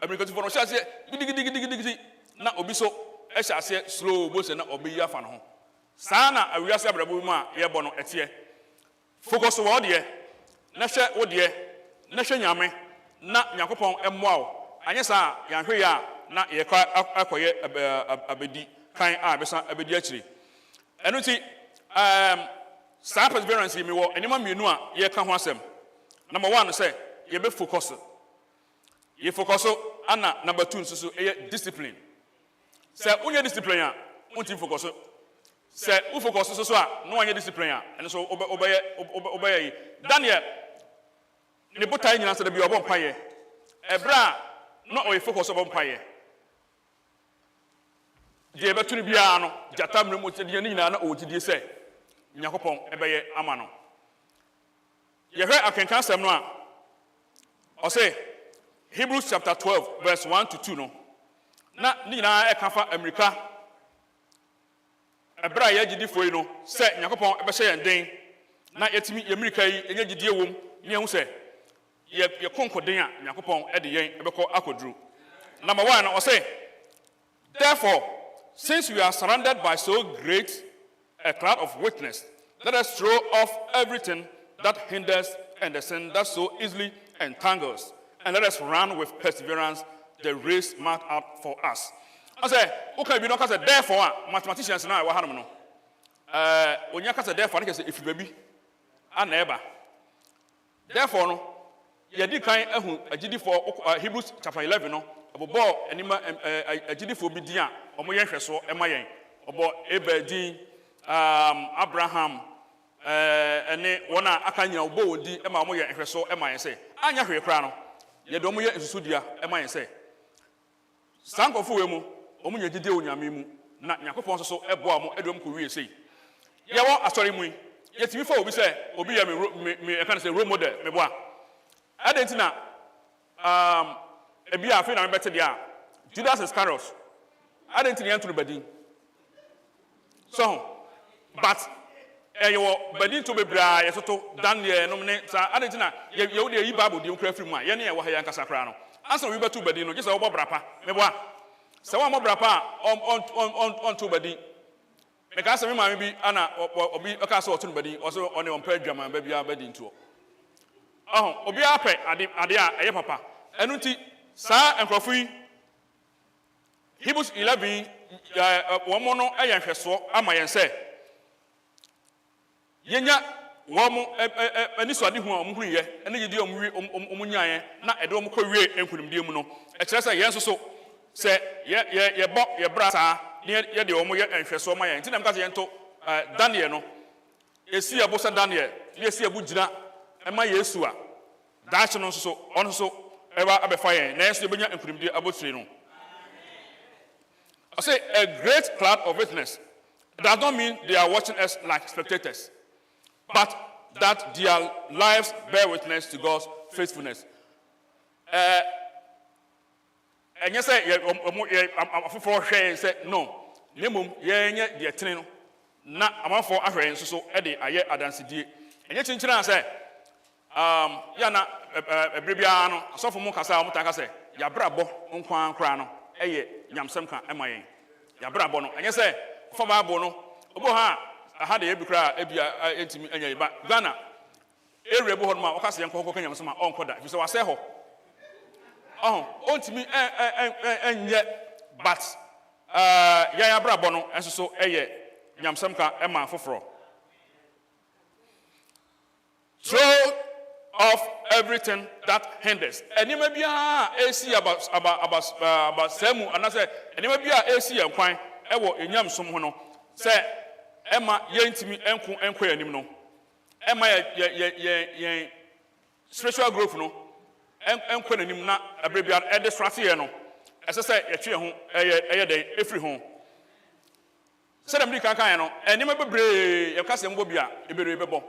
America tufo no hye ase gidigidi na obi so ehya ase slow bo se na obi ya fa no ho saa na awiase abrabo mu a ye bo no etie focus wo de na hwe wo de na hwe nyame na Nyankopon emmoa wo anye saa ya hwe ya na ye akoye abedi kan a besa abedi akiri enu ti saa perseverance mi wo enima mienu a ye ka ho asem number 1 say ye be focus ana number 2 nso ye discipline. Say unye discipline a unti focus. Say u focus so a no anye discipline a and so obey Daniel ne botai nyina se da bi obon paye. Ebra no o focus obon paye. Je betunu bia no jata mre mo te de nyina na o ti die se Nyankopon ebeye ama no. Ye hwe akenkan sem no a o say Hebrews chapter 12 verse 1 to 2 no. Na nyina e kafa America ebra ye gidi foi no se Nyankopon ebe hye yenden na yetimi America yi enye gidi ewom ne hu se ye konkoden a Nyankopon e de yen ebekọ akodru. Number 1 o say therefore since we are surrounded by so great a cloud of witness, let us throw off everything that hinders and the sin that so easily entangles, and let us run with perseverance the race marked out for us. I say, okay, we don't say therefore, mathematicians now wa hanum no. When you say therefore, you say if you baby, and never. Therefore, no, you did kind ehun agidi for Hebrews chapter 11 no. Obo enima agidi for bidia, omo yen hweso ema yen. Obo Ebedi, Abraham, ene wona aka nyina obo wodi e ma mo ye hweso e ma yen se anya hwe kra no ye do mo ye nsusudua e ma yen se sankofo we mu omo nya gide onyame mu na nyakopon so ebo amo edom ko wie sei ye wo asori mu ye timi fa obi se obi ye me e kan se role model me bo a adentina ebi afi na me bete dia Judas Iscariot adentina ye ntunu badin so but eyo badin to bebra ye soto Daniel no ne sa adentina ye wo de yi Bible di nkra firi mu a ye ne ye wo ha ye nkasa kra no ansa we betu badin no je se wo brapa me bo a se wo mo brapa on to badin me ka se me ma bi ana obi ka se otu badin o so one on pa adwama ba bia badin to obi ape ade a eye papa enu nti sa enkrofo yi Hebrews 11 womo no eye hweso ama yen se yenya womo aniso ade hu a omhuru ye ene yedi omunyaye na ede omo ko wie enkunimdie mu no e kire se yen so se ye bo ye brasa ye de omo ye enhweso ma yen nti na mka se yen to Daniel no esi abo se Daniel ye esi abu gina e ma Yesu a daach no so on so e ba abefa yen na enso ebenya enkunimdie abotire no I say a great cloud of witness does not mean they are watching us like spectators, but that their lives bear witness to God's faithfulness. And you say, for share say no. Nemum, ye the train. Na among for a so Eddie, I yet adansi di. And yet in China say, yana a bribiano, so for Mokasa, Mutaka say, Yabrabo, Unkwan Crano, eye, Yamsamka, MIA. Yabrabo, and you say, for my bono, Oboha, I had a bicra, Ebia, intimate, and ba Ghana. Every bohoma, Ocasi and Coco Kanyam, some uncle that. So I say, on to me, and yet, but Yabrabono, and so eye, Yamsamka, Emma Fofro. Throw off everything that hinders. And you may be AC about Semu, and I say, and you may be AC and quine, ewo in Yam Sumhono. Say, Emma, yentimi, enku, enquanimno. Emma, ye spiritual growth, no, enquanim na a baby at the Stratiano. As I say, a cheer home, a day, every home. Said Americano, and you may be brave, your cousin Bobia, a very bebo.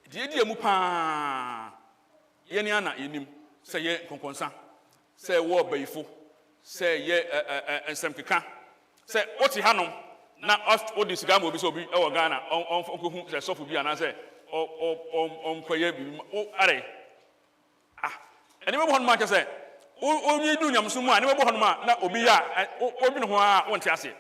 Dear Mupa Yeniana in him, say ye conconsa, say war bayful, say ye and some kika, say what he hanum, not us all this gam will be so big our Ghana on the sofa and I say, on Koye, oh, are and never one man say, oh, you do Yamsuma, never one man, not Obia, and open who I want to say.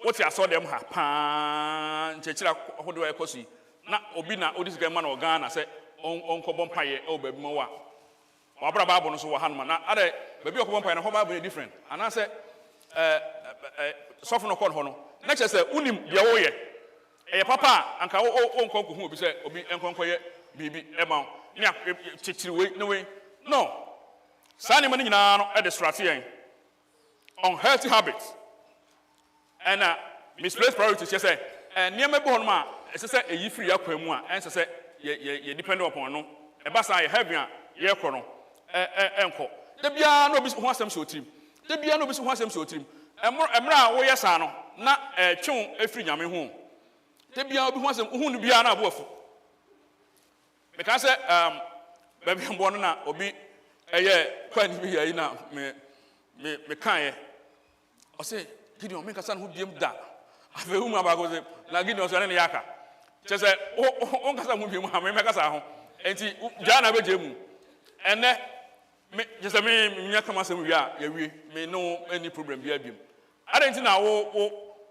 What I saw them have pan, Chechila, what do I call you? Na obina odis gaman or Ghana say on Cobon Pie, oh, baby Moa. Wabra Babon so Hanman. Now, other baby of Cobon and Hobby different. And I said, soften upon Hono. Next, I said, Unim, the Oye. A papa, and Kao own conquer who be said, Obi and conquer baby Emma. Yeah, Chichi, no way. No. Sandy Manina at the Stratian on healthy habits. And misplaced priorities, she said, and near my Bonma. As I said, a free aquamua, and I said, ye depend upon no, a bassa heavier, ye chrono, uncle. The piano is one some so team. The piano is one some so team. And more a mra, oh, yes, I know, not a chum, a free yammy home. The piano was whom be an wolf. Because baby, I'm born now, or be a year, quite be here now, me kind. I say, Gideon, make a son who deemed that. I feel whom I was like Gideon was an yaka. Just say, oh, Casa will be Mamma, and see Jana Bejemu. And then, just a man, Yakamas, we are, we may know any problem be a beam. I don't know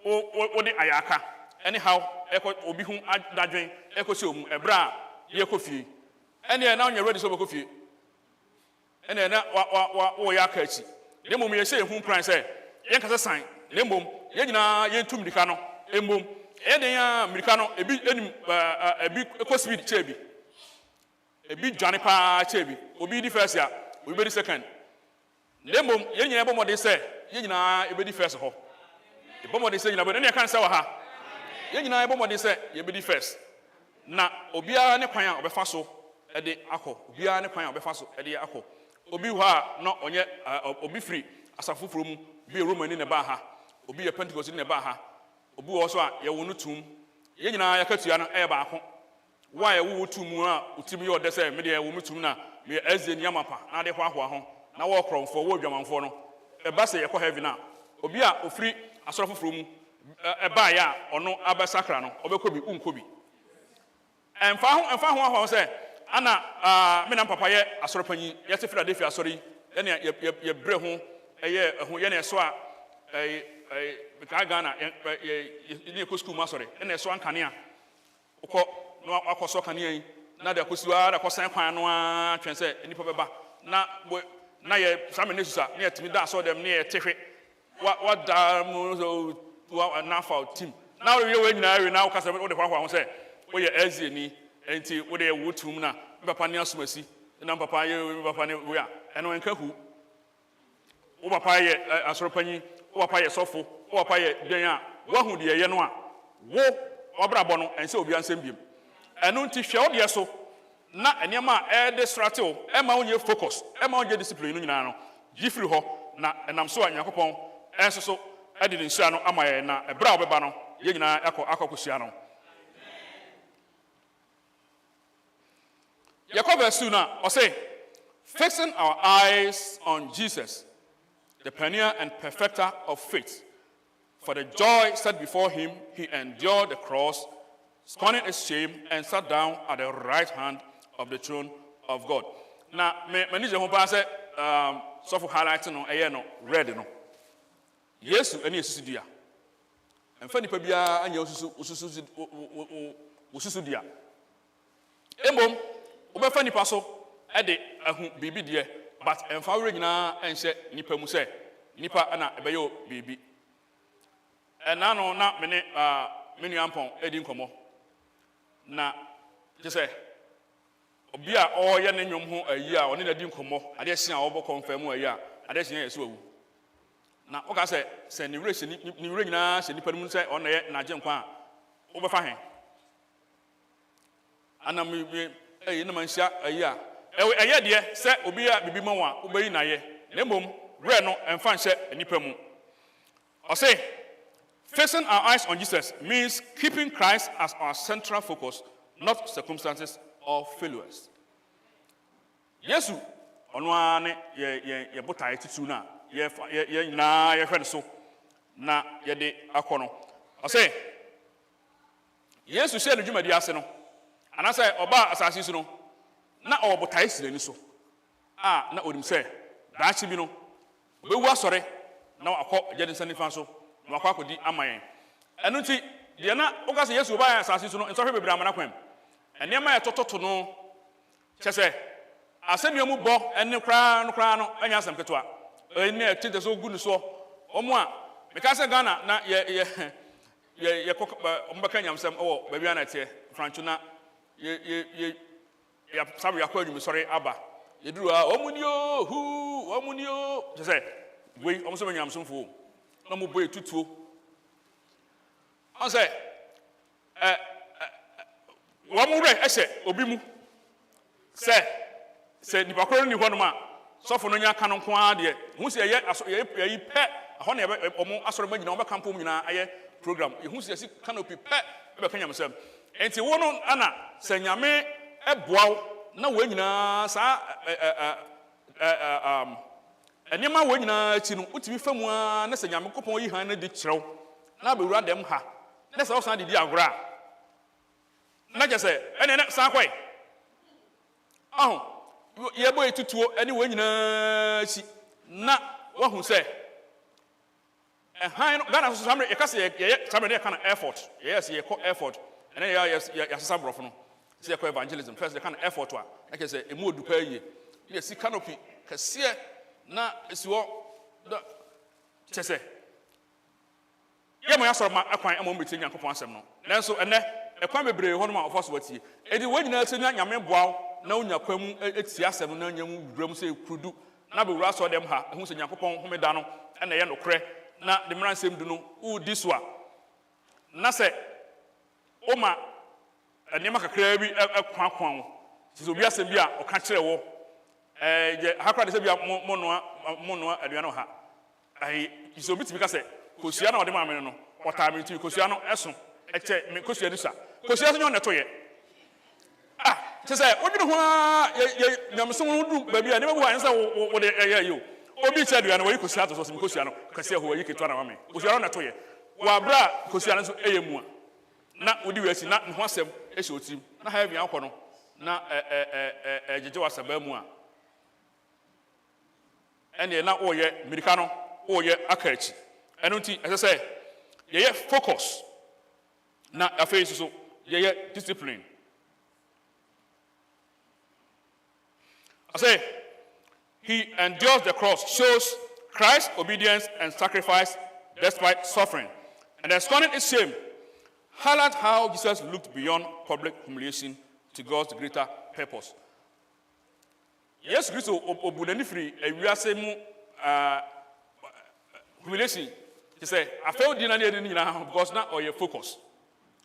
what the Ayaka. Anyhow, Echo will be whom I drink, Echo Sum, a bra, Yakofi. And then now you're ready so coffee. And then, what Yakachi. The moment you say, whom price say, Yankasa sign, Lemum, Yena, Yentum Dicano, Embum. Enya Americano a big speed chebi. A big Johnny Pa chebi. Obi the first year, we be the second. Lembo, yenya bomb they say, yena be the first ho. The bomb they say, but then you can't say ha. Yena bomb they say, you be the first. na obiara ne kwan a obefa so de akọ obiara ne kwan a obefa so de akọ obi hɔ a no onye obi free asafoforo mu bi Romani ne ba ha obi ye Pentecost ne ba ha obi wɔ so a ye wo no tum ye nyina yakatua no ba ako wa ye wo tum a utim ye ode sɛ me de wo mutum na me eze ni amapa na de hwa ho na wo kromfo wo dwamanfo no ba sɛ ye kɔ heaven na obi a ofiri asafoforo mu ba ya ono abasakra no obekɔ bi unkɔ bi emfa ho ahɔ sɛ ana me na papa ye asɔrepanyi ye te Philadelphia asɔre ye ne ye bre ho eye ho ye ne so a ka Ghana ye ko school ma asɔre ye ne so ankane a ukɔ no akɔsɔ kanea yi na da kosiwa da kɔsan kwan no a twɛn sɛ nipa bɛba na ye same ne susa ne yɛtimi da asɔ dem ne yɛ tehwe wa da mu wa na fa team na wo ye we nyina we na wo kasa wo de hwa ho sɛ wo ye azieni enti wo de wo tum na papa ne asomasi na papa ye papa ne wo ya ɛno enka hu wo papa ye asɔrepanyi wo papa ye sɔfo wo papa ye den a wo hu de ye no a wo obrabɔ no ense obi ansɛm biem ɛno nti hwɛ wo de so na enema a distract wo ema wo nye focus ema wo nye discipline no nyina no gifiri hɔ na enam so a Nyankopɔn enso so ade ne nsua no ama ye na ebra wo beba no ye nyina akɔkɔsua no Jacob verse 2 now, or say, fixing our eyes on Jesus, the pioneer and perfecter of faith. For the joy set before him, he endured the cross, scorning its shame, and sat down at the right hand of the throne of God. Now, many of us say, so for highlighting no, red no. Yes, any susudia. And funny pebia and ususudia. Embom. Obefa nipa so de ahu bibi de but emfa wure nyina enhye nipa mu se nipa na ebeyo bibi ena no na me ne menu ampon edi nkomo na je se obi a oye ne nwom ho ayi a one na di nkomo ade hye a obo confirm ayi a ade hye yeso awu na o ka se ni wure nyina hye nipa mu se on na ye na je nkwa a obefa hen ana me na manhia ayia eye de se obi a bibi ma wa obeyi na ye na mom re no emfa nhye anipa mu o say fixing our eyes on Jesus means keeping Christ as our central focus, not circumstances or failures. Yesu ono ane ye botae titu na ye nyina ye hwe so na ye de akono o say Yesu she no dwumadi ase no anasa oba asase su no na obotae sirani so na odim se daachi bi no bewu asore na akọ jede sanifa so na akọ akodi amayen enu nti de na ogase Yesu oba asase su no nso hwe bebra amana kwam enema ye tototo no chese asemi mu bo enne kra no anya asem keto a enne tinte so gu ni so omo a meka se Ghana na ye ombaka nyamsem o ba bia na te franchu na ye sabu yakwa nyum sori aba ye duru a omunio je say we omso nyamsem fo na mo boy tutuo on say wo mu re ehye obi mu se nipa koro ni hɔ no ma sɔfo no nya ka no nko a de hu se ye pɛ hɔ na ye omo asɔre ma nyina wo be kampo mu nyina aye program ye hu se si canopy pɛ be ka nyamsem enti wo no ana se nyame eboaw na wo nyina sa enema wo nyina chi no utimi famu a na se nyame kopon yi han na di kyerɛw na bewura dem ha na se wo san di agora na je se ene san kwai ye boy tutuo ene wo nyina chi na wo hu se han Ghana so samre ye ka se ye samre de kana effort yes ye ko effort and then ya sasa brofo no se ye ko evangelism first the kind of effort wa na ke se emu odupa yie ye si canopy kase na esi wo da chese ye mo ya soro ma akwan emo mbeti Nyankopon asem no nanso ene ekwan bebre ho no ma ofo so watie edi wo nyina se nya nyame boaw na onya kwam eti asem na nyam wudram se kurudu na be wura so dem ha hu se Nyankopon homeda no ene ye nokre na de mransem du no u diswa na se oma nneɛma kakraa bi ɛkwan sɛ obi asɛm bi a ɔka kyerɛ wɔ hakora de sɛ bi a monoa aduane ha sɛ obi tumi ka sɛ kosua na ɔde maa me no ɔtaa me ntumi kosua no ɛso ɛkyɛ me kosua ni sa kosua so nyɛ ɔnɛ toyɛ kyɛ sɛ wodwene ho a nyamesom no du baabi a nneɛma bi hɔ a ɛnsɛ sɛ wode ɛyɛ yi o obi kyɛ aduane wɔyi kosua ato so sɛ me kosua no kɛseɛ hɔ wɔyi ketewa na ma me kosua no ɔnɛ toyɛ wɔabrɛ a kosua no nso ɛyɛ mu a na wodi wɔ akyi na ne ho asɛm ɛhyɛ otirim na ha abia wokɔ no na gyegye wɔ asɛbaa mu a ɛneɛ na wɔyɛ mmirika no wɔyɛ aka akyi ɛno nti ɛsɛ sɛ yɛyɛ focus na afei so yɛyɛ discipline. I say he endures the cross, shows Christ's obedience and sacrifice despite suffering, and then scorning its shame highlight how Jesus looked beyond public humiliation to God's greater purpose. Yes, Christ obunani free ewiase mu humiliation. He said, I felt the na because now or your focus.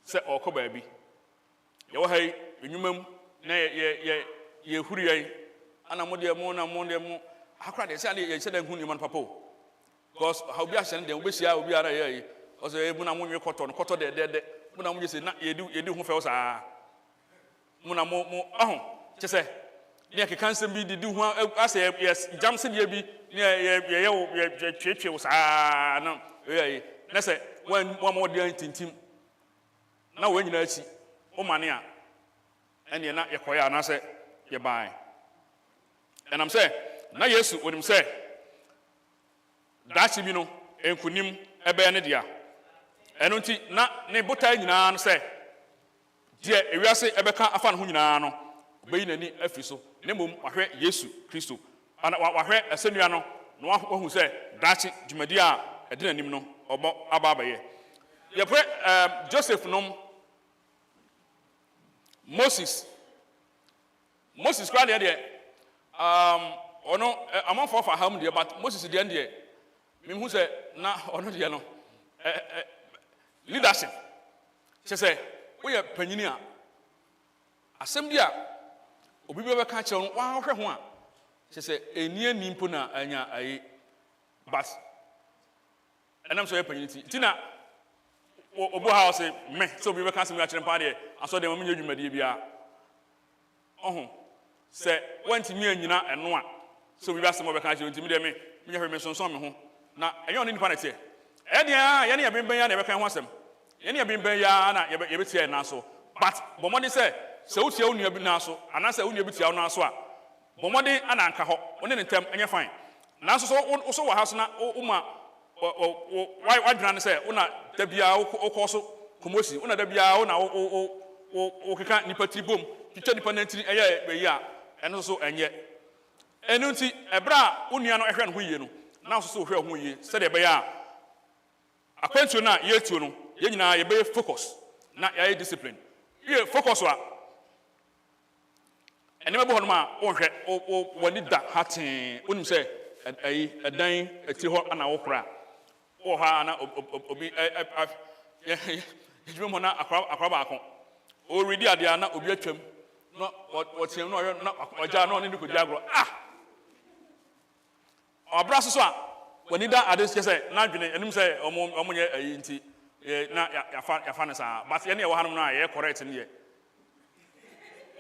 Say or ko baabi. Ye hey enyumam na ye huri ye ana mo de mo na mo de mo akra de say ye say hu ni man papa. Because how be ahye dem obesia obi ara ye o say e mu na mo nwe koto no koto de mu na mo say na ye di hu fe o saa. Mu na mo ahon che say ne ke kansem bi di hu asay yes jam se de bi ne ye twetwe o saa na na say when one more dey tintim na we nyina achi o mane a ene na yekoya na say ye ban. And I'm saying na Yesu onim say dachi bi no enkunim ebe ne dia eno nti na ne botai nyina no say die ewiase ebeka afa ne ho nyina no obeyi nani afi so ne mom wahwe Yesu Kristo ana wahwe asenua no no wahu say dachi dwumadi a ede nanim no obo aba abaye ye pre Joseph nom Moses kwale de ono among for ham de but Moses de ende me hu say na ono de no leadership say we are panyini a asem dia obi be ka che wa hwe ho a say eni animpo na anya ayi but enam so ye panyini ti na obo ha say me so obi be ka asem ya kire pa de aso de mo nya dwumadi bia ohun say wanti mi anyina eno a so obi be asem obi ka kire ntimi de me nya hwe me sonson me ho na enye oni nipa na tie e dia ye ne ya bemben ya na be kan ho asem ye ne ya bemben ya na ye be tie na so but bomodi say se wotia onua bi na so ana say onua bi tia na so a bomodi ana anka ho one ne ntem enye fine na so wa ha so na uma why dwana say una da bia wo so komosi una da bia wo na wo keka nipa tribom twitwa nipa nantiri eye be yi a eno so enye enu nti ebra onua no ehwe no ho yie no na so hwe ho yie se de be ya akwantu na yetuo no ye nyina ye be focus na ye discipline ye focus wa enema bo honoma wo hwe wani da hatin onim se edan eti ho ana wo kra wo ha na obi ejum ho na akra ba akon o ready ade na obi atwam no wo tiem no na oja no ne ko diagro obra so a wani da ade se na dwene enim se omo nye ayi nti na ya fa ne sa but ye ne wo hanom na ye correct ne ye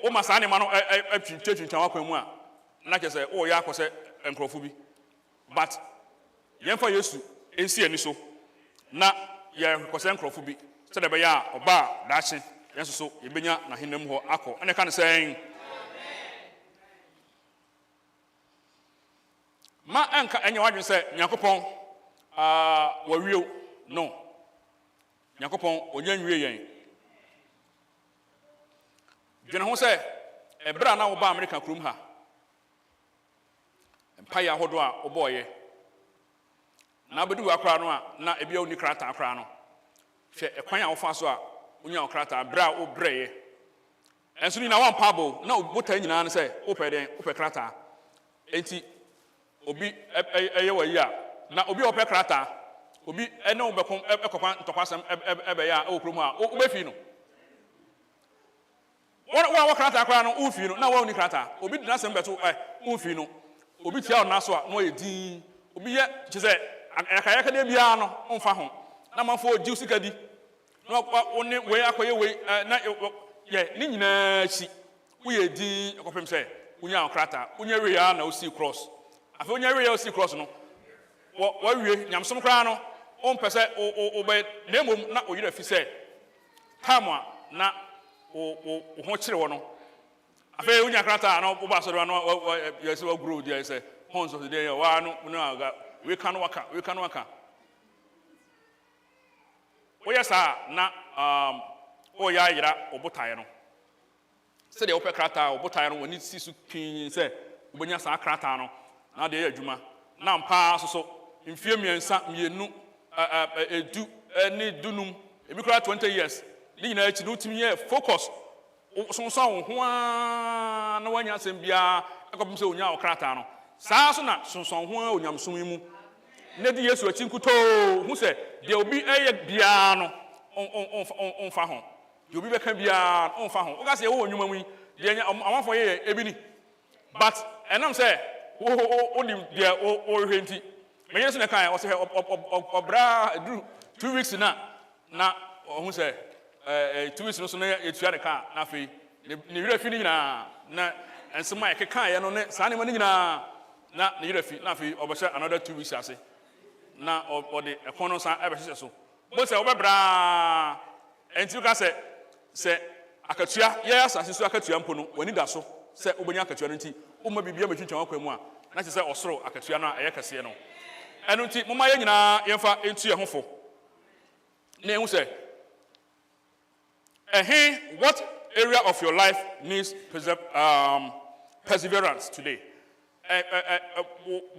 o masa ne ma no atwitwa wakwan mu a na ke se o ya akose enkrofo bi but ye mfa Yesu ensi ani so na ye kose enkrofo bi se de be ya oba daache ye so ye benya na henam ho akọ ene ka ne sen ma enka enye wadwen se Nyankopon wawieo no Nyankopon onya nwie yen dwene ho se ebra na wo ba America krum ha empire hodo a oboye na bedu akra no a na ebia oni krata akra no hwe ekwan a wo fa so a onya krata bra wo breye enso ni na wan pabo na obota nyina ne se wo pe krata enti obi eye wa yi a na obi wo pe krata obi ene wo bekom ekokwan ntokwasem ebe ya wo krum ha wo be fi no One walk out a no ufino, now one crata, obi dance and better ufino, obi tia naswa, no edi, obi yet, she said, Akayaka de Biano, on Fahon. Number 4, Juicy Caddy. No, only way up away, Nina, she, we di, of him say, Unya crata, Unya no sea cross. I feel Unya sea cross no. What we yam some crano, on per se, or by name, not what you have said. Tamwa, not what you want. I feel Unya crata, no, Obasano, yes, well, grew, dear, say, Horns of the day, one, no, we can work. Oh, yes, sir, na, yara, or botayano. Say the opera crata or botayano when it sees to pin, say, when you saw cratano, now the Juma. Now, pass so, infirmian and Sat me do any dunum, if you cry 20 years, Lina, to do to me, focus. Some song, no one else and be a so now cratano. Sasona, some song, when I'm swimming. Nedi Yesu achinkuto who said there will be a piano on Fahon. You'll be back beyond on Fahon. Okay, say, oh, you mean, I want for you, Ebony. But, and I'm saying, only there or renty. May I kind was of bra 2 weeks now. Now, who say, 2 weeks no sooner, it's your car, nothing. The real feeling now, and some my car, and on it, Sunny money now, not the real feeling, nothing, or another 2 weeks, I say. Na or the economists are ever so. But say Obra and you can say Akatua, yes, as you Akatua Pono, when it does so, say Ubania Katuanity, Uma be between Chamakwa, not to say Osro, Akatuana, Ayakasiano. And until Mumayana, Infa into your home. Name say, and hey, what area of your life needs perseverance today?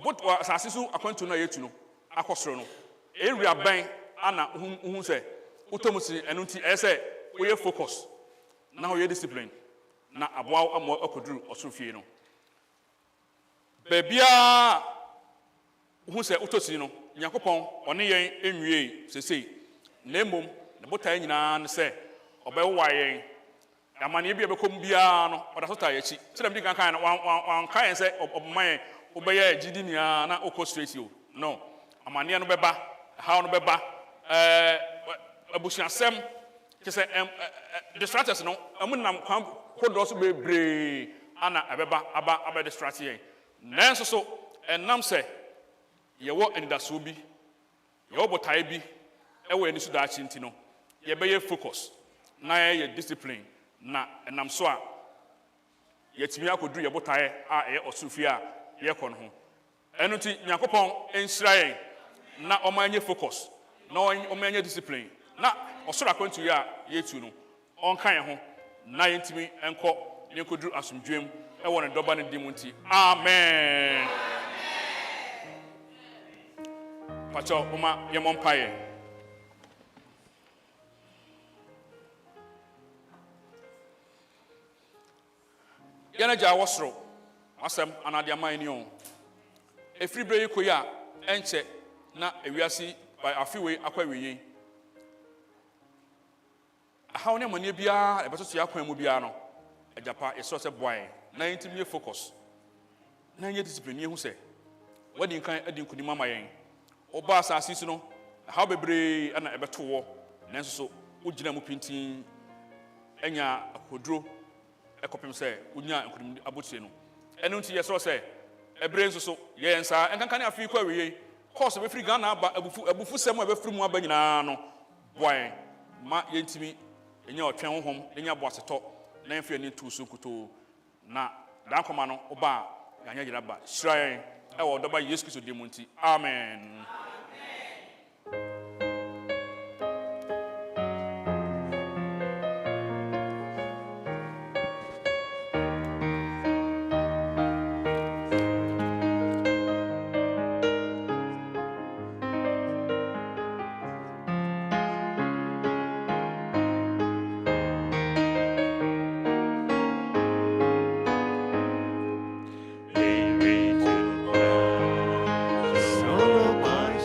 What was Asisu according to know yet to know? Akosro no area ban ana hu say utomusi enunti ese we focus na we discipline na aboa amo akoduru osofie no bebia hu say utosi no yakopon one yen enwie sesei na emom ne botan nyina ne say obewa yen amane bia bekom bia no odasota yachi se dem di kan kan wan kan say obman obeye Gideon na okọ straight you no amania no beba how no beba abusiasem ke say distractors no amunam kwan kodo so bebre ana abeba aba distract yen nanso so enam say ye wo endaso bi ye wo botai bi e wo enisu da chi ntino ye be ye focus na ye discipline na enam so a ye timi akodu ye botai a ye osufie a ye kɔ no ho enu ti nyakopon enhyira yen na omanye focus na omanye discipline na osoro akwantu ya yetu no onkan ho na yentimi enko yenkoduru asomdwem e won doba ne dimunti amen pacho uma yemompaye yana ja wosoro asem anadia mani on efri bre yikoya enche na ewiase by afiwe akwawiye how ne mane bia e beto ya kwan mu bia no ajapa eso se boy na intimi focus na nye discipline ye hu se wadi kan adi nkuni mama yen oba asase su no how bebre ana ebeto wo nanso so ugina mu pintin enya akodro ekopem se unya nkuni abotie no enu nti yeso se ebre nso so ye nsa enkankan afi kwa wiye course be free Ghana aba abufu sem aba free mu aba nyina no boy ma yentimi enya otwen honhom enya boaseto na enfie ni tu so kuto na dan koma no oba yanya gira ba shirayen e wo doba Yesu Kristo de munti amen. Solo my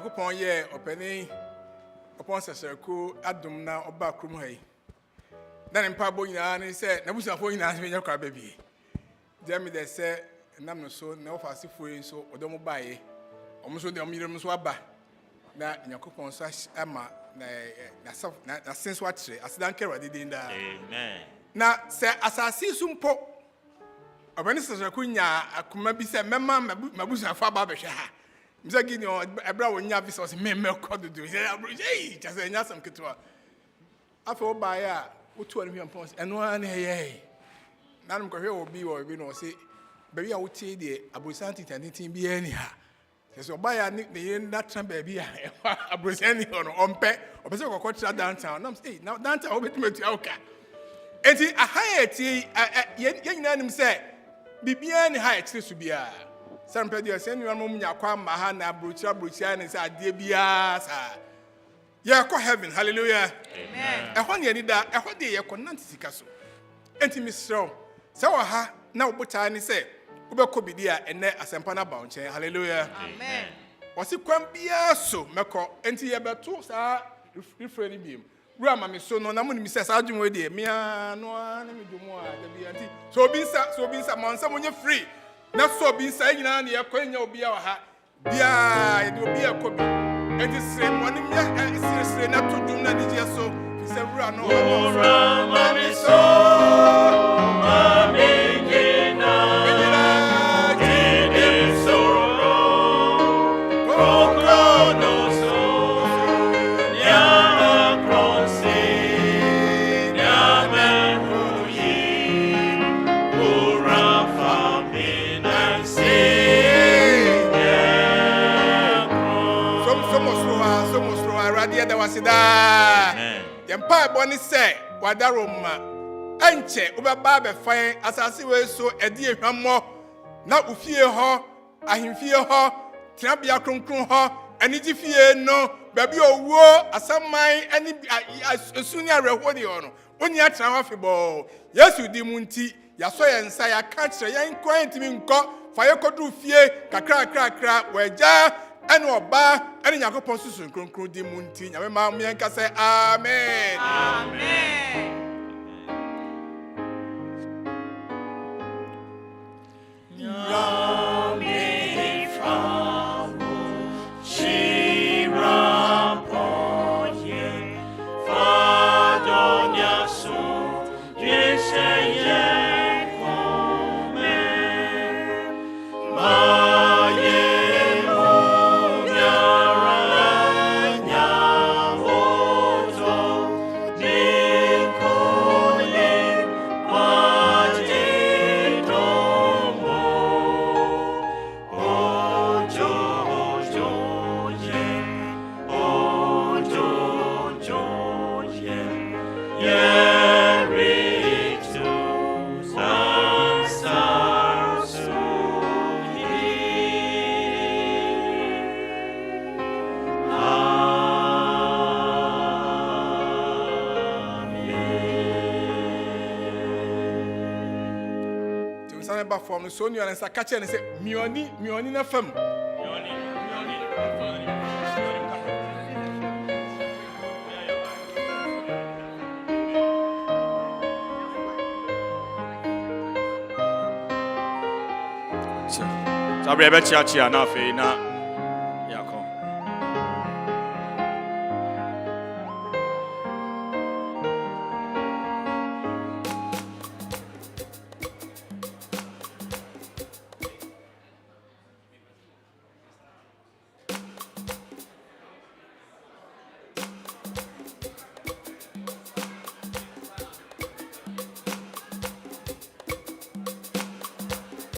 Yakupon ye openi upon Sasaku Adum na Oba Krumhei. Then in Pabo Yan said, Nabusa for Yan when your car baby. Jamie they said, Namno so no fast free so Odomo Baye. Almost the Omirum Swaba. Na Yakupon Sash Emma na sense watch as Dan Kera did in that. Amen. Na say as I see some po. Obani Sasakunya, I could maybe say, Mamma, Mabusa Fababesha. Mr. Gideon, a brother when Yavis was me milk to do. Hey, just a Yasam Kitua. After by a 200 pounds and one hey. None of will be or we know say, baby, I would say the Abusanti and it be anyhow. So buy a nick the end that time baby, a Brusani on pet, or Pesco coach downtown. I'm saying, now downtown will be to Oka. And a higher tea, young man said, Bibian high to be a. Some people send you a moment, Mahana, Brucha, and say, dear Bias. Ya ko heaven, hallelujah. Amen. A one year did that, a what day you can not see castle. Enti Miss Strong, so ha, now but I say, Uber could be there and there as a pana bounce, hallelujah. Amen. Was it quite be so, Mako, enti about 2 star refraining beam. Grandma, Miss So, no, Namun Mrs. Arjun with the Mia, no, let me do more. So be some months, someone you're free. Not so being saying, you're going to be our hat. Bia, it will be a copy. And the same one, and seriously not to do that, just so. He said, run over. Mammy, so. Yempa boni say wadaroma enche ubaba be fan asase we so edi ehwammo na ufie ho ahemfie ho trabia kronkron ho anigi fie no babi owuo asaman ani esuni arehodi ho no oni atra ho afebo yesu di munti yaso yensa ya ka kire yen kwantimi nko fa yekodu fie kakra waja ene oba ene yakopon susun kronkron di munti nyame ma me enka say amen Amen. From so you and catch and say, Mioni na fem. Sabri ebe chia na fe na